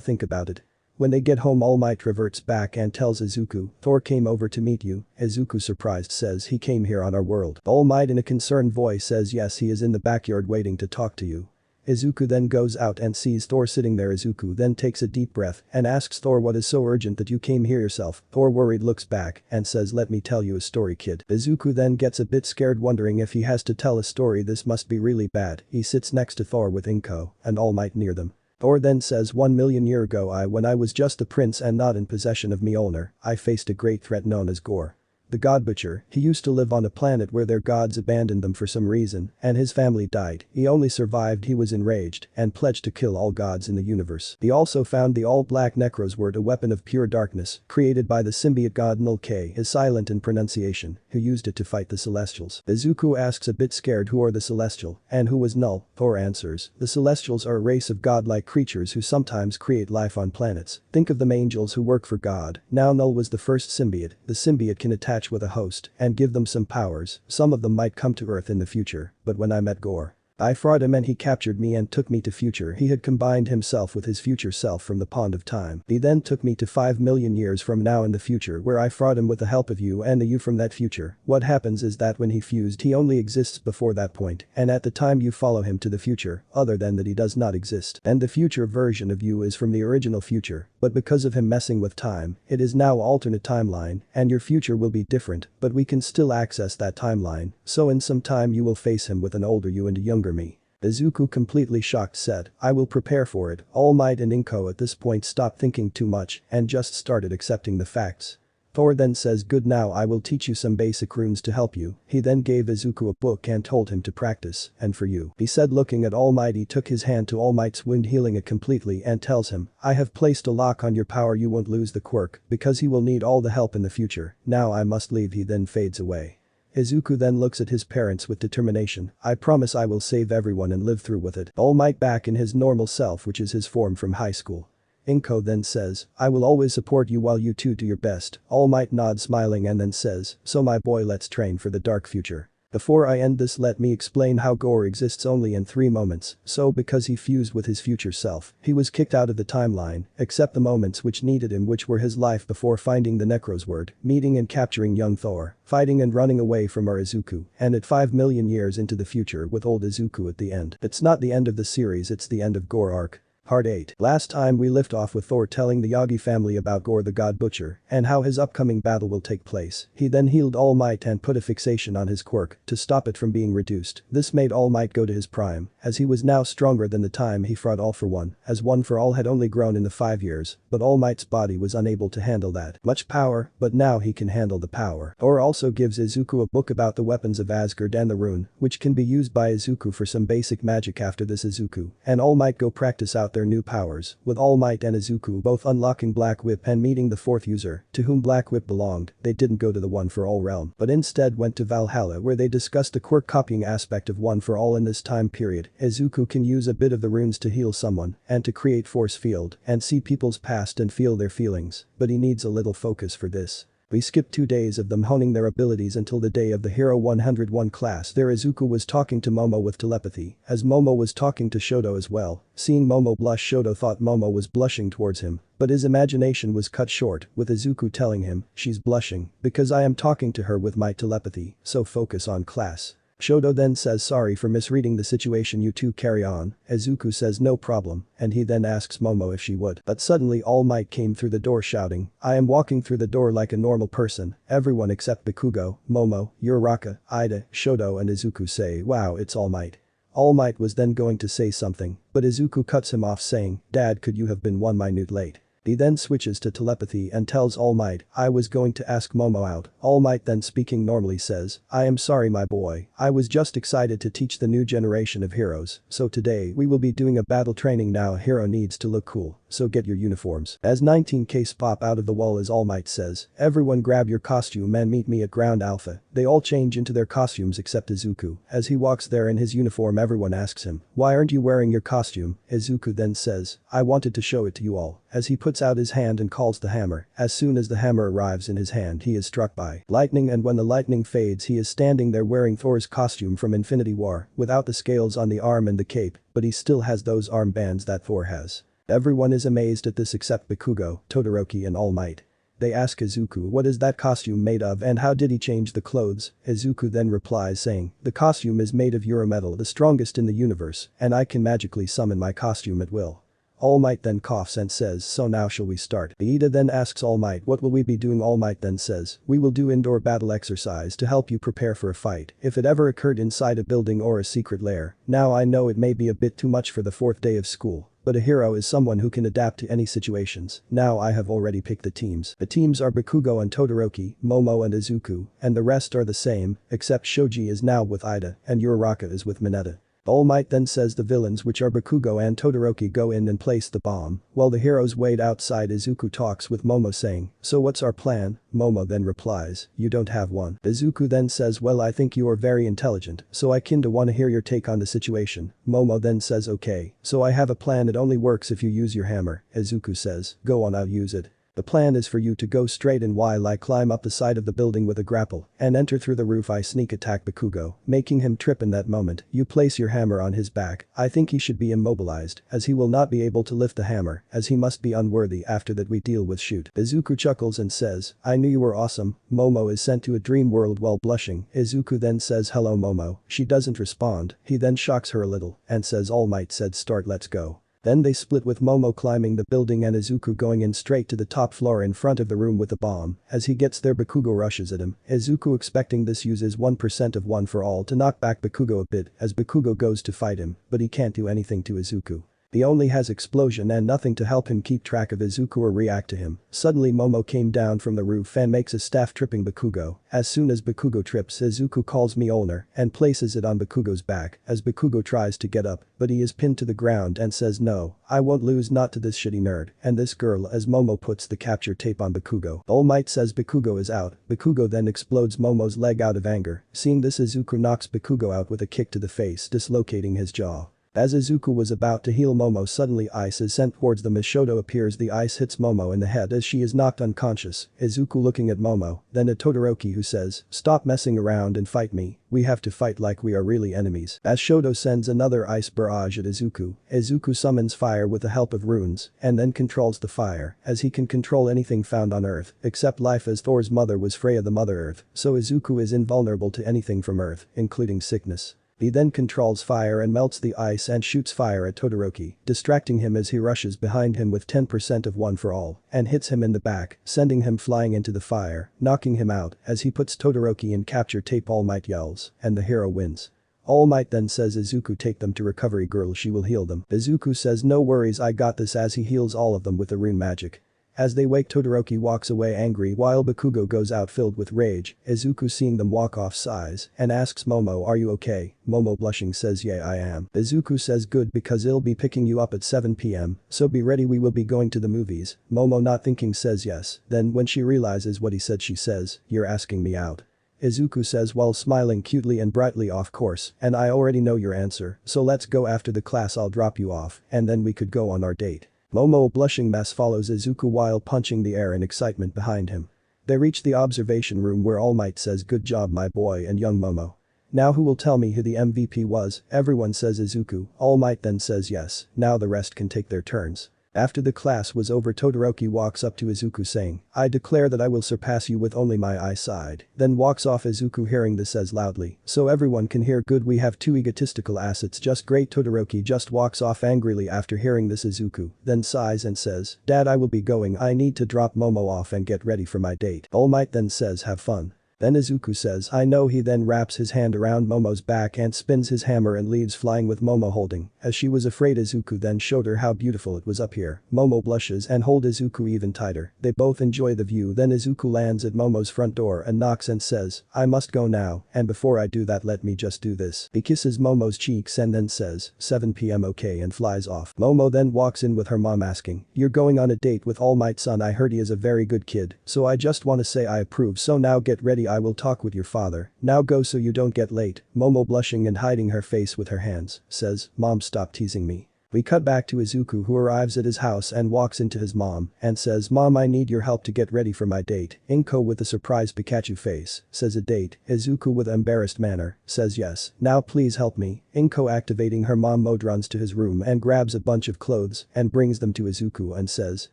think about it." When they get home, All Might reverts back and tells Izuku, "Thor came over to meet you." Izuku surprised says, "He came here on our world." All Might in a concerned voice says, "Yes, he is in the backyard waiting to talk to you." Izuku then goes out and sees Thor sitting there. Izuku then takes a deep breath and asks Thor, "What is so urgent that you came here yourself?" Thor worried looks back and says, "Let me tell you a story, kid." Izuku then gets a bit scared, wondering if he has to tell a story, this must be really bad. He sits next to Thor with Inko and All Might near them. Thor then says, 1,000,000 years ago, when I was just a prince and not in possession of Mjolnir, I faced a great threat known as Gore, the God Butcher. He used to live on a planet where their gods abandoned them for some reason, and his family died. He only survived. He was enraged and pledged to kill all gods in the universe. He also found the all-black Necros word, a weapon of pure darkness, created by the symbiote god Null K, is silent in pronunciation, who used it to fight the Celestials." Izuku asks, a bit scared, "Who are the Celestial, and who was Null?" Thor answers, "The Celestials are a race of godlike creatures who sometimes create life on planets. Think of them, angels who work for God. Now Null was the first symbiote. The symbiote can attach with a host and give them some powers. Some of them might come to Earth in the future, but when I met Gore, I fought him and he captured me and took me to future. He had combined himself with his future self from the pond of time. He then took me to 5,000,000 years from now in the future, where I fought him with the help of you and you from that future. What happens is that when he fused, he only exists before that point, and at the time you follow him to the future, other than that he does not exist. And the future version of you is from the original future, but because of him messing with time, it is now alternate timeline, and your future will be different, but we can still access that timeline, so in some time you will face him with an older you and a younger me." Izuku, completely shocked, said, "I will prepare for it." All Might and Inko at this point stopped thinking too much and just started accepting the facts. Thor then says, "Good, now I will teach you some basic runes to help you." He then gave Izuku a book and told him to practice, "And for you," he said, looking at All Might. He took his hand to All Might's wound, healing it completely, and tells him, "I have placed a lock on your power. You won't lose the quirk because he will need all the help in the future. Now I must leave." He then fades away. Izuku then looks at his parents with determination. "I promise I will save everyone and live through with it." All Might back in his normal self, which is his form from high school. Inko then says, "I will always support you while you two do your best." All Might nods smiling and then says, "So my boy, let's train for the dark future." Before I end this, let me explain how Gore exists only in 3 moments. So because he fused with his future self, he was kicked out of the timeline, except the moments which needed him, which were his life before finding the Necros word, meeting and capturing young Thor, fighting and running away from our Izuku, and at 5,000,000 years into the future with old Izuku at the end. It's not the end of the series, it's the end of Gore arc. Part 8. Last time we left off with Thor telling the Yagi family about Gore the God Butcher and how his upcoming battle will take place. He then healed All Might and put a fixation on his quirk to stop it from being reduced. This made All Might go to his prime, as he was now stronger than the time he fought All for One, as One for All had only grown in the 5 years, but All Might's body was unable to handle that much power, but now he can handle the power. Thor also gives Izuku a book about the weapons of Asgard and the rune, which can be used by Izuku for some basic magic. After this, Izuku and All Might go practice out their new powers, with All Might and Izuku both unlocking Black Whip and meeting the fourth user, to whom Black Whip belonged. They didn't go to the One for All realm, but instead went to Valhalla, where they discussed the quirk copying aspect of One for All. In this time period, Izuku can use a bit of the runes to heal someone and to create force field and see people's past and feel their feelings, but he needs a little focus for this. We skipped 2 days of them honing their abilities until the day of the Hero 101 class. There Izuku was talking to Momo with telepathy, as Momo was talking to Shoto as well. Seeing Momo blush, Shoto thought Momo was blushing towards him, but his imagination was cut short, with Izuku telling him, "She's blushing because I am talking to her with my telepathy, so focus on class." Shoto then says, "Sorry for misreading the situation, you two carry on." Izuku says no problem, and he then asks Momo if she would. But suddenly All Might came through the door shouting, "I am walking through the door like a normal person." Everyone except Bakugo, Momo, Uraraka, Ida, Shoto and Izuku say, "Wow, it's All Might." All Might was then going to say something, but Izuku cuts him off saying, "Dad, could you have been 1 minute late?" He then switches to telepathy and tells All Might, "I was going to ask Momo out." All Might then speaking normally says, "I am sorry my boy, I was just excited to teach the new generation of heroes, so today we will be doing a battle training. Now a hero needs to look cool, so get your uniforms." As 19Ks pop out of the wall as All Might says, "Everyone grab your costume and meet me at Ground Alpha." They all change into their costumes except Izuku. As he walks there in his uniform, everyone asks him, "Why aren't you wearing your costume?" Izuku then says, "I wanted to show it to you all." As he puts out his hand and calls the hammer, as soon as the hammer arrives in his hand he is struck by lightning, and when the lightning fades he is standing there wearing Thor's costume from Infinity War, without the scales on the arm and the cape, but he still has those armbands that Thor has. Everyone is amazed at this except Bakugo, Todoroki and All Might. They ask Izuku what is that costume made of and how did he change the clothes. Izuku then replies saying, "The costume is made of Eurometal, the strongest in the universe, and I can magically summon my costume at will." All Might then coughs and says, "So now shall we start?" Ida then asks All Might, "What will we be doing?" All Might then says, "We will do indoor battle exercise to help you prepare for a fight if it ever occurred inside a building or a secret lair." Now I know it may be a bit too much for the 4th day of school, but a hero is someone who can adapt to any situations. Now I have already picked the teams. The teams are Bakugo and Todoroki, Momo and Izuku, and the rest are the same, except Shoji is now with Ida and Uraraka is with Mineta. All Might then says the villains, which are Bakugo and Todoroki, go in and place the bomb, while the heroes wait outside. Izuku talks with Momo saying, "So what's our plan?" Momo then replies, "You don't have one." Izuku then says, "Well, I think you are very intelligent, so I kinda wanna hear your take on the situation." Momo then says, "Okay, so I have a plan, it only works if you use your hammer." Izuku says, "Go on, I'll use it." The plan is for you to go straight and while I climb up the side of the building with a grapple and enter through the roof. I sneak attack Bakugo, making him trip. In that moment, you place your hammer on his back. I think he should be immobilized, as he will not be able to lift the hammer, as he must be unworthy. After that we deal with shoot. Izuku chuckles and says, "I knew you were awesome." Momo is sent to a dream world while blushing. Izuku then says, "Hello Momo." She doesn't respond. He then shocks her a little and says, "All Might said start, let's go." Then they split, with Momo climbing the building and Izuku going in straight to the top floor in front of the room with the bomb. As he gets there, Bakugo rushes at him. Izuku, expecting this, uses 1% of One for All to knock back Bakugo a bit as Bakugo goes to fight him, but he can't do anything to Izuku. He only has explosion and nothing to help him keep track of Izuku or react to him. Suddenly Momo came down from the roof and makes a staff, tripping Bakugo. As soon as Bakugo trips, Izuku calls Mjolnir and places it on Bakugo's back as Bakugo tries to get up, but he is pinned to the ground and says, "No, I won't lose, not to this shitty nerd and this girl," as Momo puts the capture tape on Bakugo. All Might says Bakugo is out. Bakugo then explodes Momo's leg out of anger. Seeing this, Izuku knocks Bakugo out with a kick to the face, dislocating his jaw. As Izuku was about to heal Momo, suddenly ice is sent towards them. As Shoto appears, the ice hits Momo in the head as she is knocked unconscious. Izuku looking at Momo, then at Todoroki, who says, "Stop messing around and fight me. We have to fight like we are really enemies." As Shoto sends another ice barrage at Izuku, Izuku summons fire with the help of runes and then controls the fire, as he can control anything found on Earth except life, as Thor's mother was Freya the Mother Earth, so Izuku is invulnerable to anything from Earth, including sickness. He then controls fire and melts the ice and shoots fire at Todoroki, distracting him as he rushes behind him with 10% of one for all, and hits him in the back, sending him flying into the fire, knocking him out as he puts Todoroki in capture tape. All Might yells, and the hero wins. All Might then says Izuku take them to Recovery Girl, she will heal them. Izuku says no worries, I got this, as he heals all of them with the rune magic. As they wake, Todoroki walks away angry while Bakugo goes out filled with rage. Izuku, seeing them walk off, sighs and asks Momo, are you okay? Momo blushing says yeah I am. Izuku says good, because I'll be picking you up at 7 p.m, so be ready, we will be going to the movies. Momo not thinking says yes, then when she realizes what he said she says, you're asking me out. Izuku says while smiling cutely and brightly, of course, and I already know your answer, so let's go after the class, I'll drop you off and then we could go on our date. Momo blushing mess follows Izuku while punching the air in excitement behind him. They reach the observation room where All Might says good job my boy and young Momo. Now who will tell me who the MVP was? Everyone says Izuku. All Might then says yes, now the rest can take their turns. After the class was over, Todoroki walks up to Izuku saying, I declare that I will surpass you with only my eyesight, then walks off. Izuku hearing this says loudly, so everyone can hear, good, we have two egotistical assets, just great. Todoroki just walks off angrily after hearing this. Izuku then sighs and says, Dad, I will be going, I need to drop Momo off and get ready for my date. All Might then says have fun. Then Izuku says I know. He then wraps his hand around Momo's back and spins his hammer and leaves flying with Momo holding, as she was afraid. Izuku then showed her how beautiful it was up here. Momo blushes and hold Izuku even tighter. They both enjoy the view. Then Izuku lands at Momo's front door and knocks and says, I must go now, and before I do that let me just do this. He kisses Momo's cheeks and then says 7 p.m. okay and flies off. Momo then walks in with her mom asking, you're going on a date with All Might son? I heard he is a very good kid, so I just want to say I approve, so now get ready, I will talk with your father. Now go so you don't get late. Momo blushing and hiding her face with her hands, says, Mom, stop teasing me. We cut back to Izuku, who arrives at his house and walks into his mom and says, Mom, I need your help to get ready for my date. Inko with a surprised Pikachu face says a date. Izuku with embarrassed manner says yes, now please help me. Inko activating her mom mode runs to his room and grabs a bunch of clothes and brings them to Izuku and says,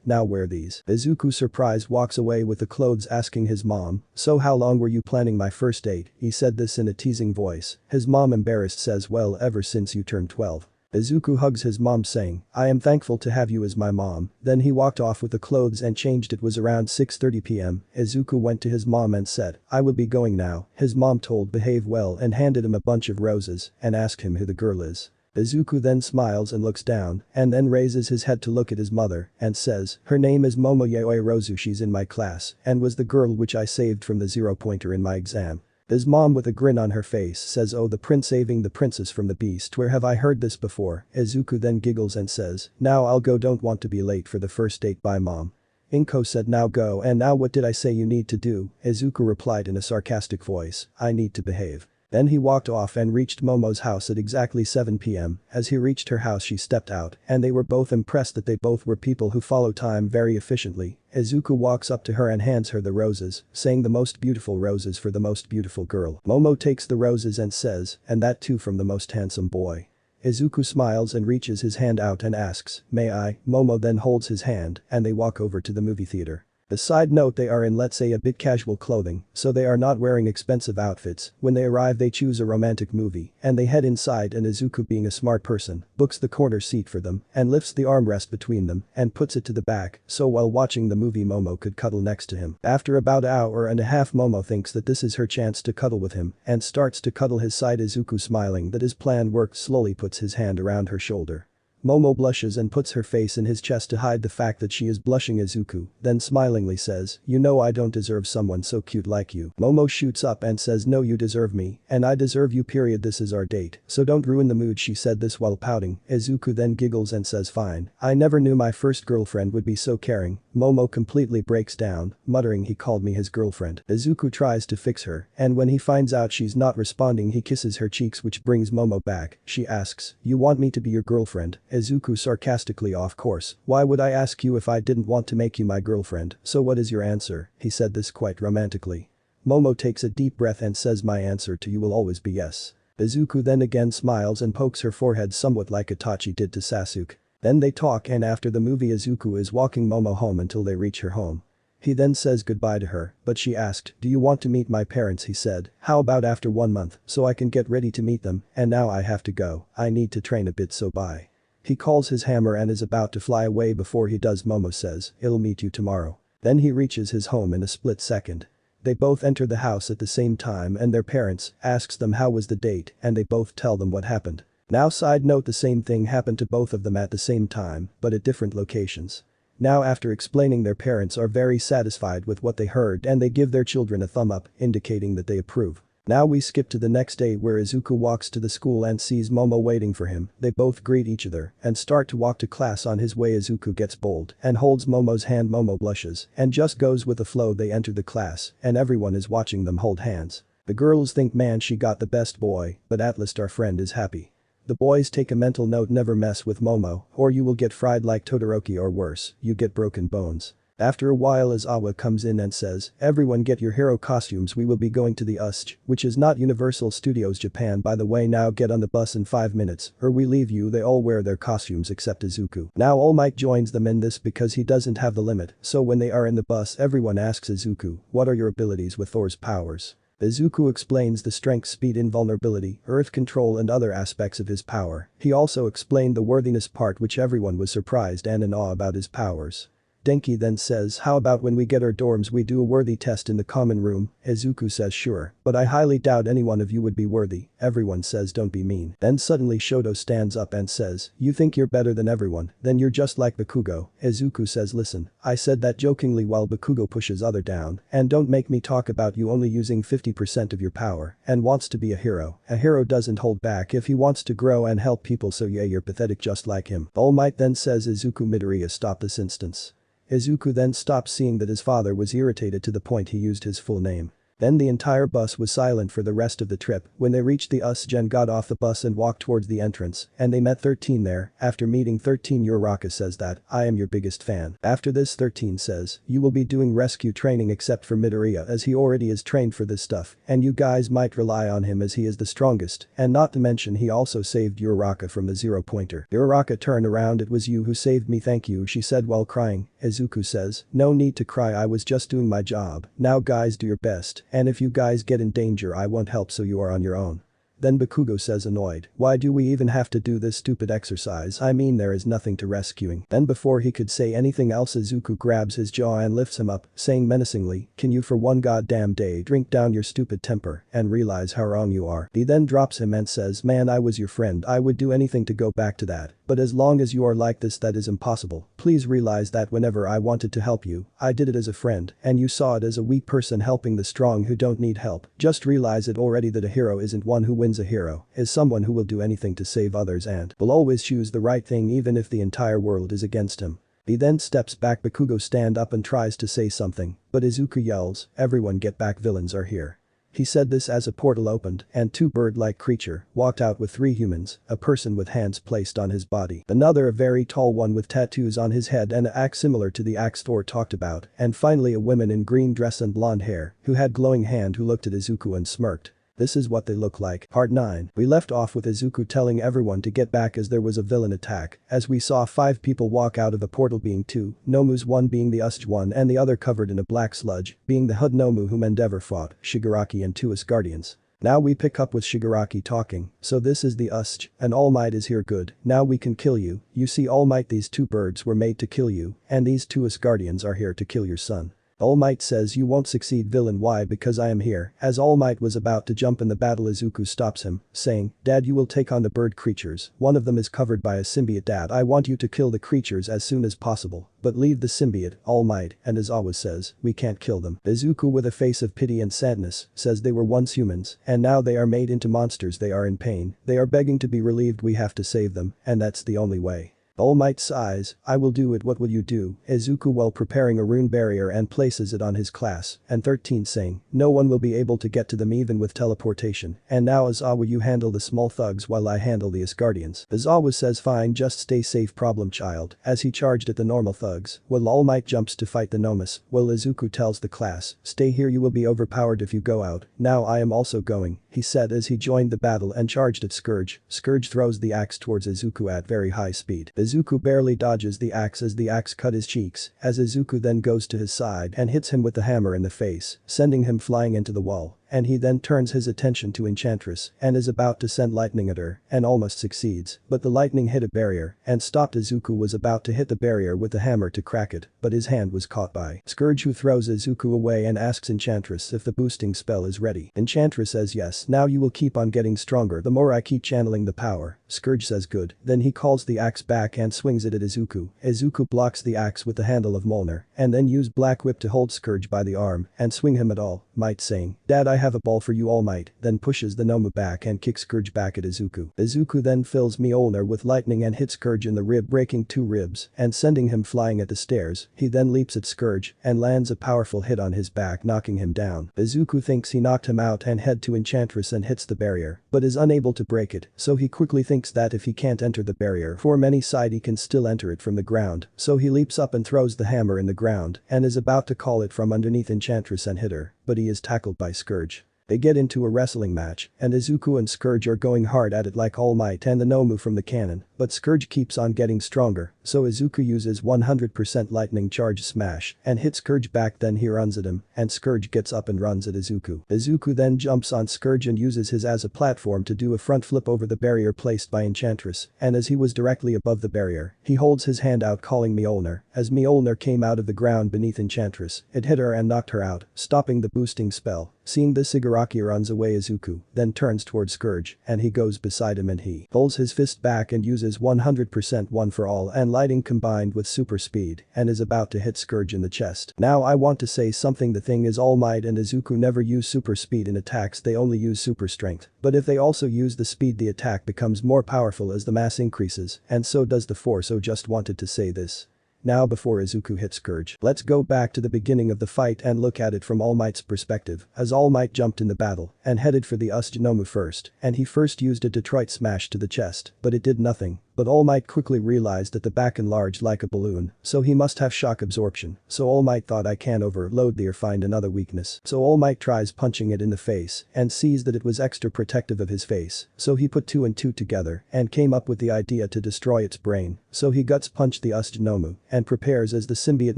now wear these. Izuku surprised walks away with the clothes asking his mom, so how long were you planning my first date? He said this in a teasing voice. His mom embarrassed says, well, ever since you turned 12. Izuku hugs his mom saying, I am thankful to have you as my mom. Then he walked off with the clothes and changed. It was around 6:30 p.m. Izuku went to his mom and said, I will be going now. His mom told behave well and handed him a bunch of roses and asked him who the girl is. Izuku then smiles and looks down and then raises his head to look at his mother and says, her name is Momoyaoi Rozu, she's in my class and was the girl which I saved from the 0-pointer in my exam. His mom with a grin on her face says, oh, the prince saving the princess from the beast, where have I heard this before? Izuku then giggles and says, now I'll go, don't want to be late for the first date, bye mom. Inko said now go, and now what did I say you need to do? Izuku replied in a sarcastic voice, I need to behave. Then he walked off and reached Momo's house at exactly 7 p.m. As he reached her house she stepped out and they were both impressed that they both were people who follow time very efficiently. Izuku walks up to her and hands her the roses, saying the most beautiful roses for the most beautiful girl. Momo takes the roses and says, and that too from the most handsome boy. Izuku smiles and reaches his hand out and asks, may I? Momo then holds his hand and they walk over to the movie theater. A side note, they are in, let's say, a bit casual clothing, so they are not wearing expensive outfits. When they arrive they choose a romantic movie and they head inside, and Izuku, being a smart person, books the corner seat for them and lifts the armrest between them and puts it to the back so while watching the movie Momo could cuddle next to him. After about an hour and a half Momo thinks that this is her chance to cuddle with him and starts to cuddle his side. Izuku, smiling that his plan worked, slowly puts his hand around her shoulder. Momo blushes and puts her face in his chest to hide the fact that she is blushing. Izuku then smilingly says, you know I don't deserve someone so cute like you. Momo shoots up and says, no, you deserve me and I deserve you period, this is our date, so don't ruin the mood. She said this while pouting. Izuku then giggles and says, fine, I never knew my first girlfriend would be so caring. Momo completely breaks down, muttering, he called me his girlfriend. Izuku tries to fix her and when he finds out she's not responding he kisses her cheeks, which brings Momo back. She asks, you want me to be your girlfriend? Izuku sarcastically, of course, why would I ask you if I didn't want to make you my girlfriend, so what is your answer? He said this quite romantically. Momo takes a deep breath and says, my answer to you will always be yes. Izuku then again smiles and pokes her forehead somewhat like Itachi did to Sasuke. Then they talk and after the movie Izuku is walking Momo home until they reach her home. He then says goodbye to her, but she asked, "Do you want to meet my parents?" He said, "How about after 1 month, so I can get ready to meet them, and now I have to go, I need to train a bit so bye." He calls his hammer and is about to fly away before he does. Momo says, "I'll meet you tomorrow." Then he reaches his home in a split second. They both enter the house at the same time and their parents asks them how was the date and they both tell them what happened. Now side note, the same thing happened to both of them at the same time, but at different locations. Now after explaining, their parents are very satisfied with what they heard and they give their children a thumb up, indicating that they approve. Now we skip to the next day where Izuku walks to the school and sees Momo waiting for him. They both greet each other and start to walk to class. On his way Izuku gets bold and holds Momo's hand. Momo blushes and just goes with the flow. They enter the class and everyone is watching them hold hands. The girls think, man, she got the best boy, but at least our friend is happy. The boys take a mental note, never mess with Momo or you will get fried like Todoroki, or worse, you get broken bones. After a while Izawa comes in and says, "Everyone get your hero costumes, we will be going to the USJ, which is not Universal Studios Japan by the way. Now get on the bus in 5 minutes or we leave you." They all wear their costumes except Izuku. Now All Might joins them in this because he doesn't have the limit, so when they are in the bus everyone asks Izuku, "What are your abilities with Thor's powers?" Izuku explains the strength, speed, invulnerability, earth control and other aspects of his power. He also explained the worthiness part, which everyone was surprised and in awe about his powers. Denki then says, "How about when we get our dorms we do a worthy test in the common room?" Izuku says, "Sure, but I highly doubt any one of you would be worthy." Everyone says, "Don't be mean." Then suddenly Shoto stands up and says, "You think you're better than everyone, then you're just like Bakugo." Izuku says, "Listen, I said that jokingly," while Bakugo pushes other down, "And don't make me talk about you only using 50% of your power and wants to be a hero. A hero doesn't hold back if he wants to grow and help people, so yeah, you're pathetic just like him." All Might then says, "Izukumidoriya, stop this instance." Izuku then stops, seeing that his father was irritated to the point he used his full name. Then the entire bus was silent for the rest of the trip. When they reached the USJ and got off the bus and walked towards the entrance, and they met 13 there. After meeting 13, Uraraka says that, "I am your biggest fan." After this 13 says, "You will be doing rescue training except for Midoriya as he already is trained for this stuff, and you guys might rely on him as he is the strongest, and not to mention he also saved Uraraka from the zero-pointer." Uraraka turned around, "It was you who saved me, thank you," she said while crying. Izuku says, "No need to cry, I was just doing my job. Now guys, do your best. And if you guys get in danger I won't help, so you are on your own." Then Bakugo says, annoyed, "Why do we even have to do this stupid exercise? I mean, there is nothing to rescuing." Then before he could say anything else Izuku grabs his jaw and lifts him up, saying menacingly, "Can you for one goddamn day drink down your stupid temper and realize how wrong you are?" He then drops him and says, "Man, I was your friend, I would do anything to go back to that. But as long as you are like this, that is impossible. Please realize that whenever I wanted to help you, I did it as a friend, and you saw it as a weak person helping the strong who don't need help. Just realize it already that a hero isn't one who wins, a hero is someone who will do anything to save others and will always choose the right thing even if the entire world is against him." He then steps back. Bakugo stand up and tries to say something, but Izuku yells, "Everyone get back, villains are here." He said this as a portal opened and two bird-like creature walked out with 3 humans, a person with hands placed on his body, another a very tall one with tattoos on his head and an axe similar to the axe Thor talked about, and finally a woman in green dress and blonde hair who had glowing hand who looked at Izuku and smirked. This is what they look like. Part 9. We left off with Izuku telling everyone to get back as there was a villain attack, as we saw 5 people walk out of a portal, being 2 Nomus, one being the USJ one and the other covered in a black sludge, being the Hood Nomu whom Endeavor fought, Shigaraki and 2 Asgardians. Now we pick up with Shigaraki talking, "So this is the USJ, and All Might is here, good, now we can kill you. You see, All Might, these 2 birds were made to kill you, and these 2 Asgardians are here to kill your son." All Might says, "You won't succeed, villain. Why? Because I am here." As All Might was about to jump in the battle, Izuku stops him, saying, "Dad, you will take on the bird creatures. One of them is covered by a symbiote. Dad, I want you to kill the creatures as soon as possible. But leave the symbiote." All Might and Izawa says, "We can't kill them." Izuku, with a face of pity and sadness, says, "They were once humans and now they are made into monsters. They are in pain. They are begging to be relieved. We have to save them, and that's the only way." All Might sighs, "I will do it. What will you do?" Izuku, while preparing a rune barrier and places it on his class, and 13 saying, "No one will be able to get to them even with teleportation. And now Izawa, you handle the small thugs while I handle the Asgardians." Izawa says, "Fine, just stay safe, problem child," as he charged at the normal thugs, while All Might jumps to fight the Nomus, while Izuku tells the class, "Stay here, you will be overpowered if you go out." "Now I am also going," he said as he joined the battle and charged at Scourge. Scourge throws the axe towards Izuku at very high speed. Izuku barely dodges the axe as the axe cut his cheeks, as Izuku then goes to his side and hits him with the hammer in the face, sending him flying into the wall. And he then turns his attention to Enchantress and is about to send lightning at her and almost succeeds, but the lightning hit a barrier and stopped. Izuku was about to hit the barrier with the hammer to crack it, but his hand was caught by Scourge, who throws Izuku away and asks Enchantress if the boosting spell is ready. Enchantress says yes, now you will keep on getting stronger the more I keep channeling the power. Scourge says good, then he calls the axe back and swings it at Izuku. Izuku blocks the axe with the handle of Mjolnir and then use Black Whip to hold Scourge by the arm and swing him at All Might, saying, "Dad, I have a ball for you, All Might," then pushes the Nomu back and kicks Scourge back at Izuku. Izuku then fills Mjolnir with lightning and hits Scourge in the rib, breaking 2 ribs and sending him flying at the stairs. He then leaps at Scourge and lands a powerful hit on his back, knocking him down. Izuku thinks he knocked him out and head to Enchantress and hits the barrier, but is unable to break it, so he quickly thinks that if he can't enter the barrier from any side he can still enter it from the ground, so he leaps up and throws the hammer in the ground and is about to call it from underneath Enchantress and hit her, but he is tackled by Scourge. They get into a wrestling match, and Izuku and Scourge are going hard at it like All Might and the Nomu from the cannon, but Scourge keeps on getting stronger, so Izuku uses 100% lightning charge smash and hits Scourge back, then he runs at him, and Scourge gets up and runs at Izuku. Izuku then jumps on Scourge and uses his as a platform to do a front flip over the barrier placed by Enchantress, and as he was directly above the barrier, he holds his hand out calling Mjolnir. As Mjolnir came out of the ground beneath Enchantress, it hit her and knocked her out, stopping the boosting spell. Seeing this, Shigaraki runs away. Izuku then turns towards Scourge and he goes beside him and he pulls his fist back and uses 100% one for all and lighting combined with super speed and is about to hit Scourge in the chest. Now I want to say something. The thing is, All Might and Izuku never use super speed in attacks, they only use super strength, but if they also use the speed the attack becomes more powerful as the mass increases, and so does the force. So just wanted to say this. Now before Izuku hits Scourge, let's go back to the beginning of the fight and look at it from All Might's perspective, as All Might jumped in the battle and headed for the Nomu first, and he first used a Detroit smash to the chest, but it did nothing. But All Might quickly realized that the back enlarged like a balloon, so he must have shock absorption, so All Might thought I can overload the or find another weakness. So All Might tries punching it in the face and sees that it was extra protective of his face, so he put 2 and 2 together and came up with the idea to destroy its brain, so he guts punched the Nomu and prepares as the symbiote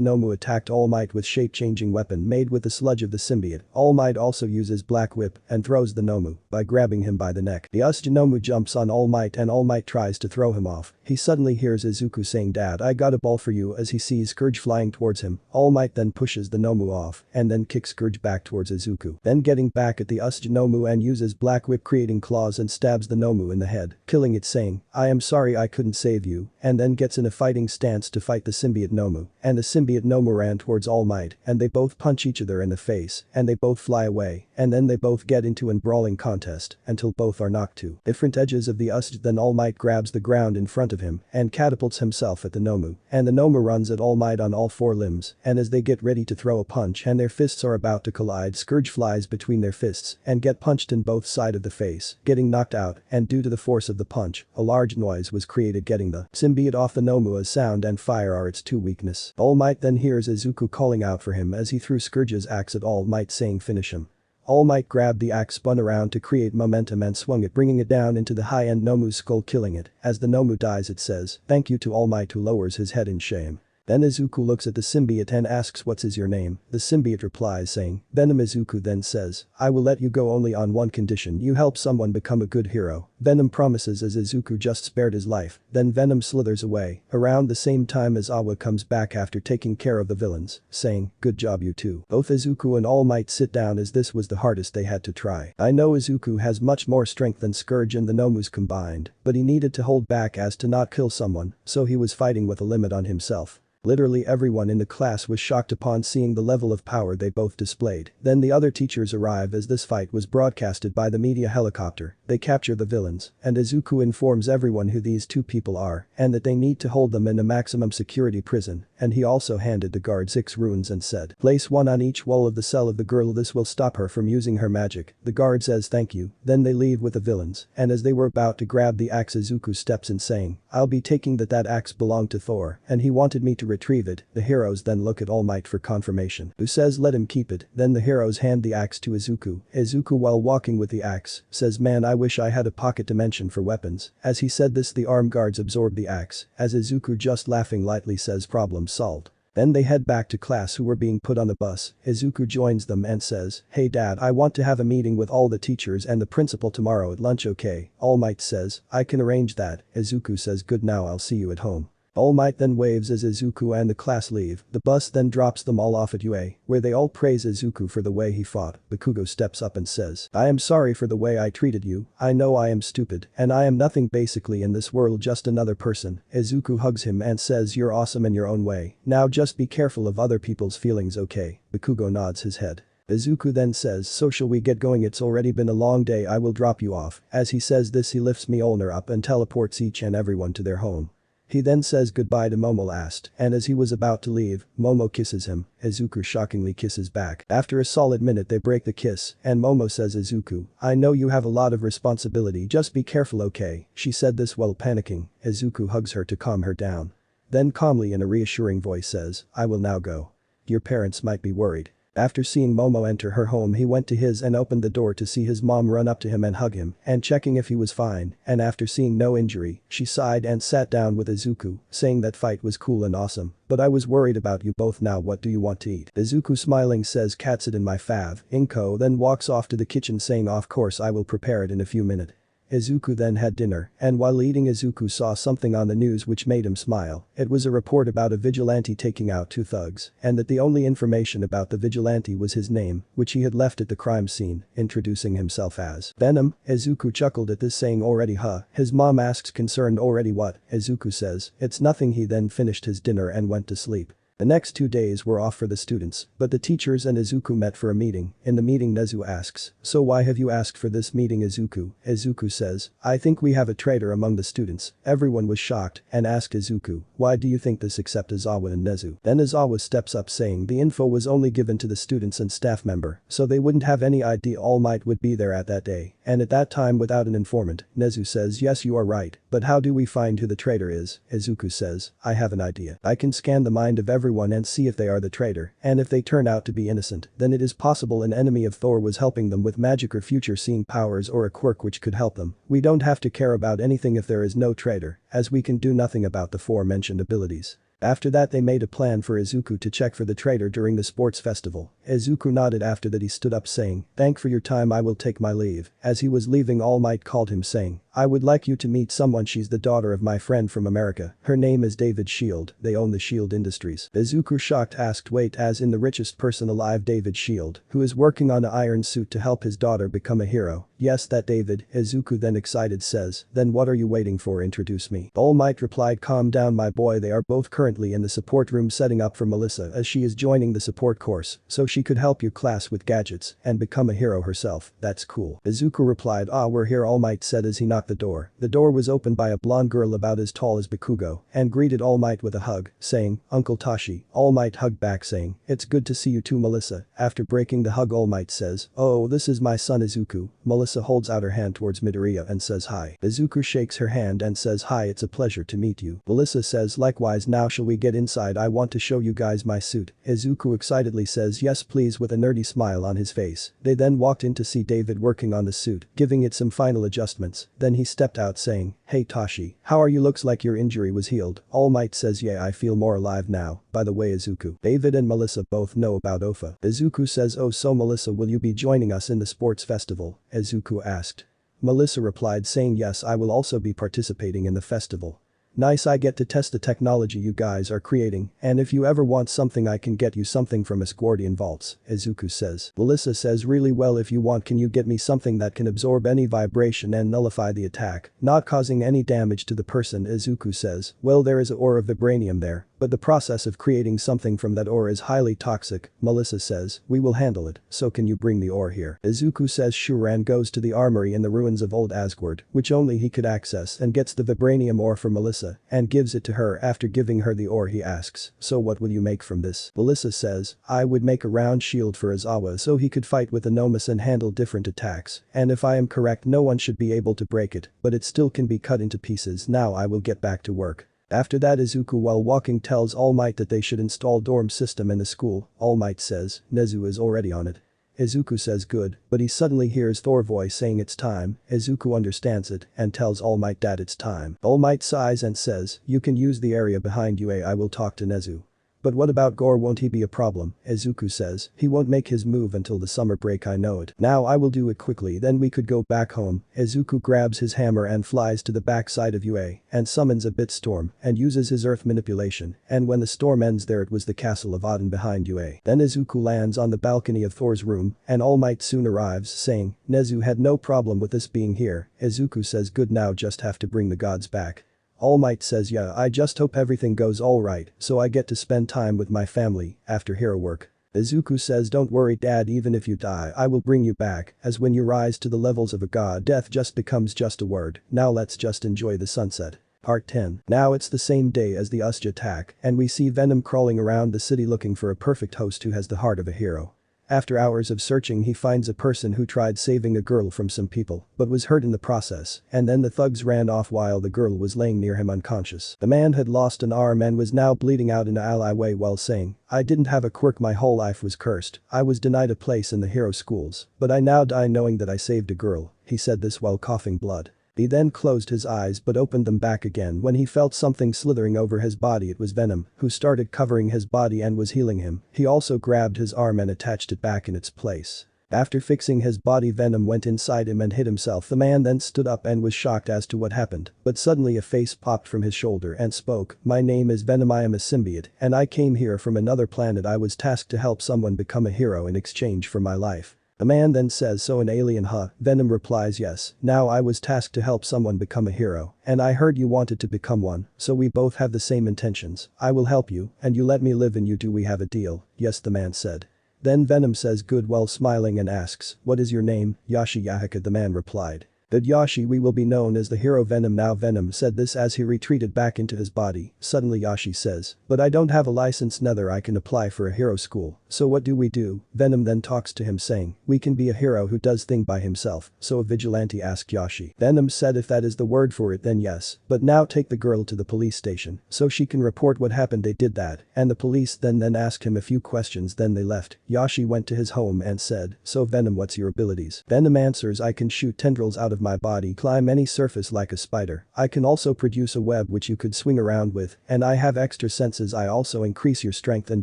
Nomu attacked All Might with shape-changing weapon made with the sludge of the symbiote. All Might also uses Black Whip and throws the Nomu by grabbing him by the neck. The Nomu jumps on All Might and All Might tries to throw him off. He suddenly hears Izuku saying, "Dad, I got a ball for you," as he sees Scourge flying towards him. All Might then pushes the Nomu off and then kicks Scourge back towards Izuku. Then getting back at the Nomu and uses Black Whip creating claws and stabs the Nomu in the head, killing it, saying, "I am sorry I couldn't save you," and then gets in a fighting stance to fight the symbiote Nomu. And the symbiote Nomu ran towards All Might and they both punch each other in the face and they both fly away and then they both get into an brawling contest until both are knocked to different edges of the Then All Might grabs the ground in front of him and catapults himself at the Nomu, and the Nomu runs at All Might on all 4 limbs, and as they get ready to throw a punch and their fists are about to collide, Scourge flies between their fists and get punched in both sides of the face, getting knocked out, and due to the force of the punch, a large noise was created, getting the symbiote off the Nomu as sound and fire are its 2 weakness. All Might then hears Izuku calling out for him as he threw Scourge's axe at All Might, saying, "Finish him." All Might grabbed the axe, spun around to create momentum and swung it, bringing it down into the high-end Nomu's skull, killing it. As the Nomu dies it says, "Thank you" to All Might, who lowers his head in shame. Then Izuku looks at the symbiote and asks, "What is your name?" The symbiote replies saying, "Venom." Izuku then says, "I will let you go only on one condition: you help someone become a good hero." Venom promises as Izuku just spared his life. Then Venom slithers away, around the same time as Awa comes back after taking care of the villains, saying, "Good job you two." Both Izuku and All Might sit down as this was the hardest they had to try. I know Izuku has much more strength than Scourge and the Nomus combined, but he needed to hold back as to not kill someone, so he was fighting with a limit on himself. Literally everyone in the class was shocked upon seeing the level of power they both displayed. Then the other teachers arrive as this fight was broadcasted by the media helicopter. They capture the villains, and Izuku informs everyone who these 2 people are and that they need to hold them in a maximum security prison, and he also handed the guard 6 runes and said, "Place 1 on each wall of the cell of the girl, this will stop her from using her magic." The guard says thank you, then they leave with the villains, and as they were about to grab the axe, Izuku steps in saying, "I'll be taking that axe belonged to Thor and he wanted me to retrieve it, the heroes then look at All Might for confirmation. Who says let him keep it, then the heroes hand the axe to Izuku. Izuku while walking with the axe, says man I wish I had a pocket dimension for weapons. As he said this the armed guards absorb the axe, as Izuku just laughing lightly says problem solved. Then they head back to class who were being put on the bus. Izuku joins them and says, hey dad I want to have a meeting with all the teachers and the principal tomorrow at lunch okay? All Might says, I can arrange that. Izuku says good now I'll see you at home. All Might then waves as Izuku and the class leave. The bus then drops them all off at UA, where they all praise Izuku for the way he fought. Bakugo steps up and says, I am sorry for the way I treated you, I know I am stupid, and I am nothing basically in this world just another person. Izuku hugs him and says you're awesome in your own way, now just be careful of other people's feelings okay? Bakugo nods his head. Izuku then says so shall we get going it's already been a long day I will drop you off. As he says this he lifts Mjolnir up and teleports each and everyone to their home. He then says goodbye to Momo last, and as he was about to leave, Momo kisses him. Izuku shockingly kisses back. After a solid minute they break the kiss, and Momo says Izuku, I know you have a lot of responsibility just be careful okay? She said this while panicking. Izuku hugs her to calm her down. Then calmly in a reassuring voice says, I will now go. Your parents might be worried. After seeing Momo enter her home he went to his and opened the door to see his mom run up to him and hug him and checking if he was fine, and after seeing no injury, she sighed and sat down with Izuku, saying that fight was cool and awesome, but I was worried about you both now what do you want to eat? Izuku smiling says katsudo in my fav. Inko then walks off to the kitchen saying of course I will prepare it in a few minutes. Izuku then had dinner, and while eating Izuku saw something on the news which made him smile. It was a report about a vigilante taking out two thugs, and that the only information about the vigilante was his name, which he had left at the crime scene, introducing himself as Venom. Izuku chuckled at this saying already huh? His mom asks concerned already what? Izuku says, it's nothing he then finished his dinner and went to sleep. The next 2 days were off for the students, but the teachers and Izuku met for a meeting. In the meeting Nezu asks, so why have you asked for this meeting Izuku? Izuku says, I think we have a traitor among the students. Everyone was shocked and asked Izuku, why do you think this except Izawa and Nezu? Then Izawa steps up saying the info was only given to the students and staff member, so they wouldn't have any idea All Might would be there at that day, and at that time without an informant. Nezu says yes you are right, but how do we find who the traitor is? Izuku says, I have an idea. I can scan the mind of everyone and see if they are the traitor, and if they turn out to be innocent, then it is possible an enemy of Thor was helping them with magic or future seeing powers or a quirk which could help them. We don't have to care about anything if there is no traitor, as we can do nothing about the aforementioned abilities. After that they made a plan for Izuku to check for the traitor during the sports festival. Izuku nodded after that he stood up saying, thank for your time I will take my leave. As he was leaving All Might called him saying, I would like you to meet someone she's the daughter of my friend from America. Her name is David Shield, they own the Shield Industries. Izuku shocked asked wait as in the richest person alive David Shield, who is working on an iron suit to help his daughter become a hero. Yes that David, Izuku then excited says, then what are you waiting for introduce me. All Might replied calm down my boy they are both currently in the support room setting up for Melissa as she is joining the support course, so she could help your class with gadgets and become a hero herself, that's cool. Izuku replied we're here All Might said as he knocked the door. The door was opened by a blonde girl about as tall as Bakugo and greeted All Might with a hug, saying, Uncle Tashi. All Might hugged back saying, it's good to see you too Melissa. After breaking the hug All Might says, oh this is my son Izuku. Melissa holds out her hand towards Midoriya and says hi. Izuku shakes her hand and says hi it's a pleasure to meet you. Melissa says likewise now shall we get inside I want to show you guys my suit. Izuku excitedly says yes please with a nerdy smile on his face. They then walked in to see David working on the suit, giving it some final adjustments. Then he stepped out saying, hey Tashi, how are you looks like your injury was healed. All Might says yeah I feel more alive now. By the way Izuku, David and Melissa both know about Ofa. Izuku says oh so Melissa will you be joining us in the sports festival? Izuku asked. Melissa replied saying yes I will also be participating in the festival. Nice I get to test the technology you guys are creating, and if you ever want something I can get you something from Asgardian Vaults, Izuku says. Melissa says really well if you want can you get me something that can absorb any vibration and nullify the attack, not causing any damage to the person Izuku says, well there is an ore of vibranium there, but the process of creating something from that ore is highly toxic. Melissa says, we will handle it, so can you bring the ore here? Izuku says sure and goes to the armory in the ruins of old Asgard, which only he could access and gets the vibranium ore for Melissa and gives it to her. After giving her the ore he asks, so what will you make from this? Melissa says, I would make a round shield for Izawa so he could fight with Anomus and handle different attacks, and if I am correct no one should be able to break it, but it still can be cut into pieces now I will get back to work. After that Izuku while walking tells All Might that they should install dorm system in the school. All Might says, Nezu is already on it. Izuku says good, but he suddenly hears Thor voice saying it's time. Izuku understands it and tells All Might that it's time. All Might sighs and says, you can use the area behind you. I will talk to Nezu. But what about Gore, won't he be a problem? Izuku says, he won't make his move until the summer break, I know it. Now I will do it quickly, then we could go back home. Izuku grabs his hammer and flies to the backside of UA and summons a bit storm and uses his earth manipulation, and when the storm ends there it was the castle of Odin behind UA. Then Izuku lands on the balcony of Thor's room and All Might soon arrives saying, Nezu had no problem with us being here. Izuku says good, now just have to bring the gods back. All Might says yeah, I just hope everything goes alright so I get to spend time with my family after hero work. Izuku says don't worry dad, even if you die I will bring you back, as when you rise to the levels of a god death just becomes just a word. Now let's just enjoy the sunset. Part 10. Now it's the same day as the Usja attack and we see Venom crawling around the city looking for a perfect host who has the heart of a hero. After hours of searching he finds a person who tried saving a girl from some people but was hurt in the process, and then the thugs ran off while the girl was laying near him unconscious. The man had lost an arm and was now bleeding out in an alleyway while saying, I didn't have a quirk, my whole life was cursed, I was denied a place in the hero schools, but I now die knowing that I saved a girl. He said this while coughing blood. He then closed his eyes but opened them back again when he felt something slithering over his body. It was Venom, who started covering his body and was healing him. He also grabbed his arm and attached it back in its place. After fixing his body, Venom went inside him and hid himself. The man then stood up and was shocked as to what happened, but suddenly a face popped from his shoulder and spoke, my name is Venom, I am a symbiote and I came here from another planet. I was tasked to help someone become a hero in exchange for my life. The man then says, so an alien, huh? Venom replies, yes, now I was tasked to help someone become a hero and I heard you wanted to become one, so we both have the same intentions. I will help you and you let me live in you. Do we have a deal? Yes, the man said. Then Venom says good while smiling and asks, what is your name? Yashi Yahaka, the man replied. That Yashi, we will be known as the hero Venom. Now Venom said this as he retreated back into his body. Suddenly Yashi says, but I don't have a license, neither I can apply for a hero school, so what do we do? Venom then talks to him saying, we can be a hero who does things by himself, so a vigilante, asked Yashi. Venom said if that is the word for it then yes, but now take the girl to the police station so she can report what happened. They did that and the police then asked him a few questions, then they left. Yashi went to his home and said, so Venom, what's your abilities? Venom answers, I can shoot tendrils out of my body, climb any surface like a spider. I can also produce a web which you could swing around with, and I have extra senses. I also increase your strength and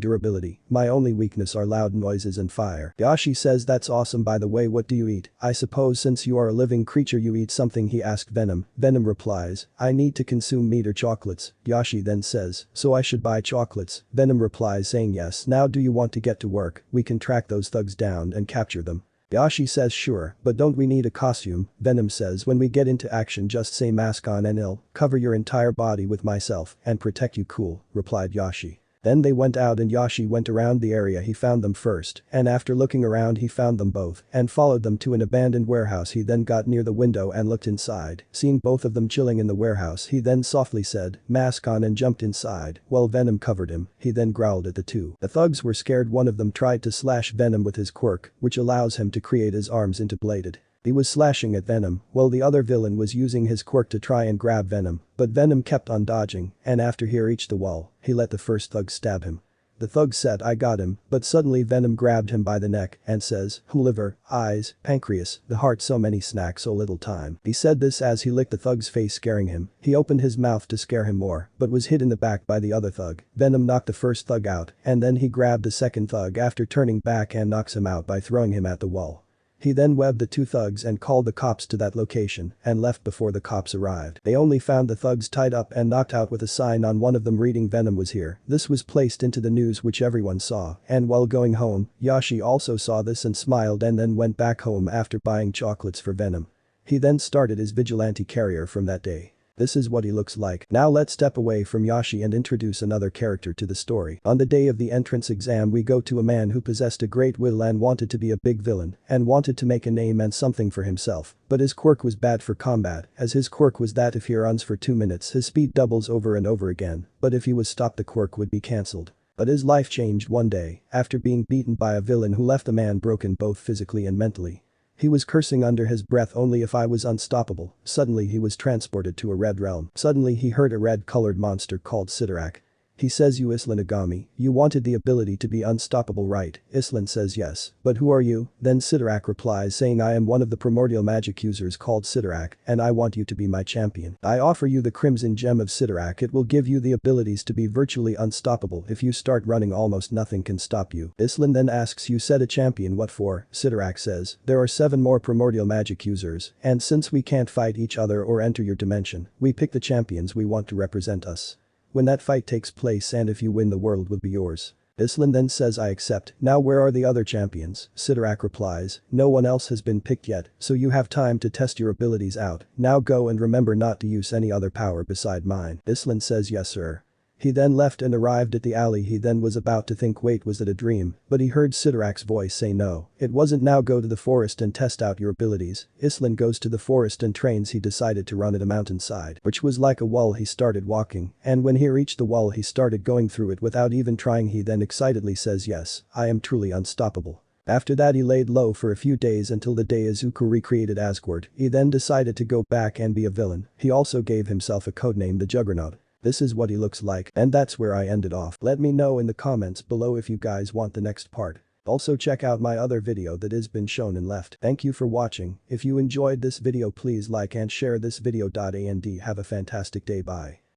durability. My only weakness are loud noises and fire. Yashi says that's awesome. By the way, what do you eat? I suppose since you are a living creature you eat something, he asked Venom. Venom replies, I need to consume meat or chocolates. Yashi then says, so I should buy chocolates? Venom replies saying yes. Now do you want to get to work? We can track those thugs down and capture them. Yashi says sure, but don't we need a costume? Venom says when we get into action just say mask on and I'll cover your entire body with myself and protect you. Cool, replied Yashi. Then they went out and Yashi went around the area. He found them first and after looking around he found them both and followed them to an abandoned warehouse. He then got near the window and looked inside. Seeing both of them chilling in the warehouse he then softly said, mask on, and jumped inside. While Venom covered him, he then growled at the two. The thugs were scared. One of them tried to slash Venom with his quirk, which allows him to create his arms into bladed. He was slashing at Venom, while the other villain was using his quirk to try and grab Venom, but Venom kept on dodging, and after he reached the wall, he let the first thug stab him. The thug said I got him, but suddenly Venom grabbed him by the neck and says, liver, eyes, pancreas, the heart, so many snacks, so little time. He said this as he licked the thug's face, scaring him. He opened his mouth to scare him more, but was hit in the back by the other thug. Venom knocked the first thug out, and then he grabbed the second thug after turning back and knocks him out by throwing him at the wall. He then webbed the two thugs and called the cops to that location and left before the cops arrived. They only found the thugs tied up and knocked out with a sign on one of them reading Venom was here. This was placed into the news which everyone saw, and while going home, Yashi also saw this and smiled and then went back home after buying chocolates for Venom. He then started his vigilante career from that day. This is what he looks like. Now let's step away from Yashi and introduce another character to the story. On the day of the entrance exam we go to a man who possessed a great will and wanted to be a big villain and wanted to make a name and something for himself, but his quirk was bad for combat, as his quirk was that if he runs for 2 minutes his speed doubles over and over again, but if he was stopped the quirk would be cancelled. But his life changed one day after being beaten by a villain who left the man broken both physically and mentally. He was cursing under his breath, only if I was unstoppable. Suddenly he was transported to a red realm. Suddenly he heard a red-colored monster called Sidorak. He says, "You Islan Agami, you wanted the ability to be unstoppable, right?" Islan says yes. "But who are you?" Then Sidorak replies saying, "I am one of the primordial magic users called Sidorak, and I want you to be my champion. I offer you the crimson gem of Sidorak. It will give you the abilities to be virtually unstoppable. If you start running, almost nothing can stop you." Islan then asks, "You said a champion, what for?" Sidorak says, "There are 7 more primordial magic users, and since we can't fight each other or enter your dimension, we pick the champions we want to represent us. When that fight takes place and if you win, the world will be yours." Islan then says, "I accept. Now where are the other champions?" Sidorak replies, "No one else has been picked yet, so you have time to test your abilities out. Now go and remember not to use any other power beside mine." Islan says, "Yes sir." He then left and arrived at the alley. He then was about to think, wait, was it a dream? But he heard Sidorak's voice say, "No, it wasn't. Now go to the forest and test out your abilities." Islan goes to the forest and trains. He decided to run at a mountainside, which was like a wall. He started walking, and when he reached the wall he started going through it without even trying. He then excitedly says, "Yes, I am truly unstoppable." After that he laid low for a few days until the day Izuku recreated Asgard. He then decided to go back and be a villain. He also gave himself a codename, the Juggernaut. This is what he looks like, and that's where I ended off. Let me know in the comments below if you guys want the next part. Also check out my other video that has been shown and left. Thank you for watching. If you enjoyed this video, please like and share this video. And have a fantastic day. Bye.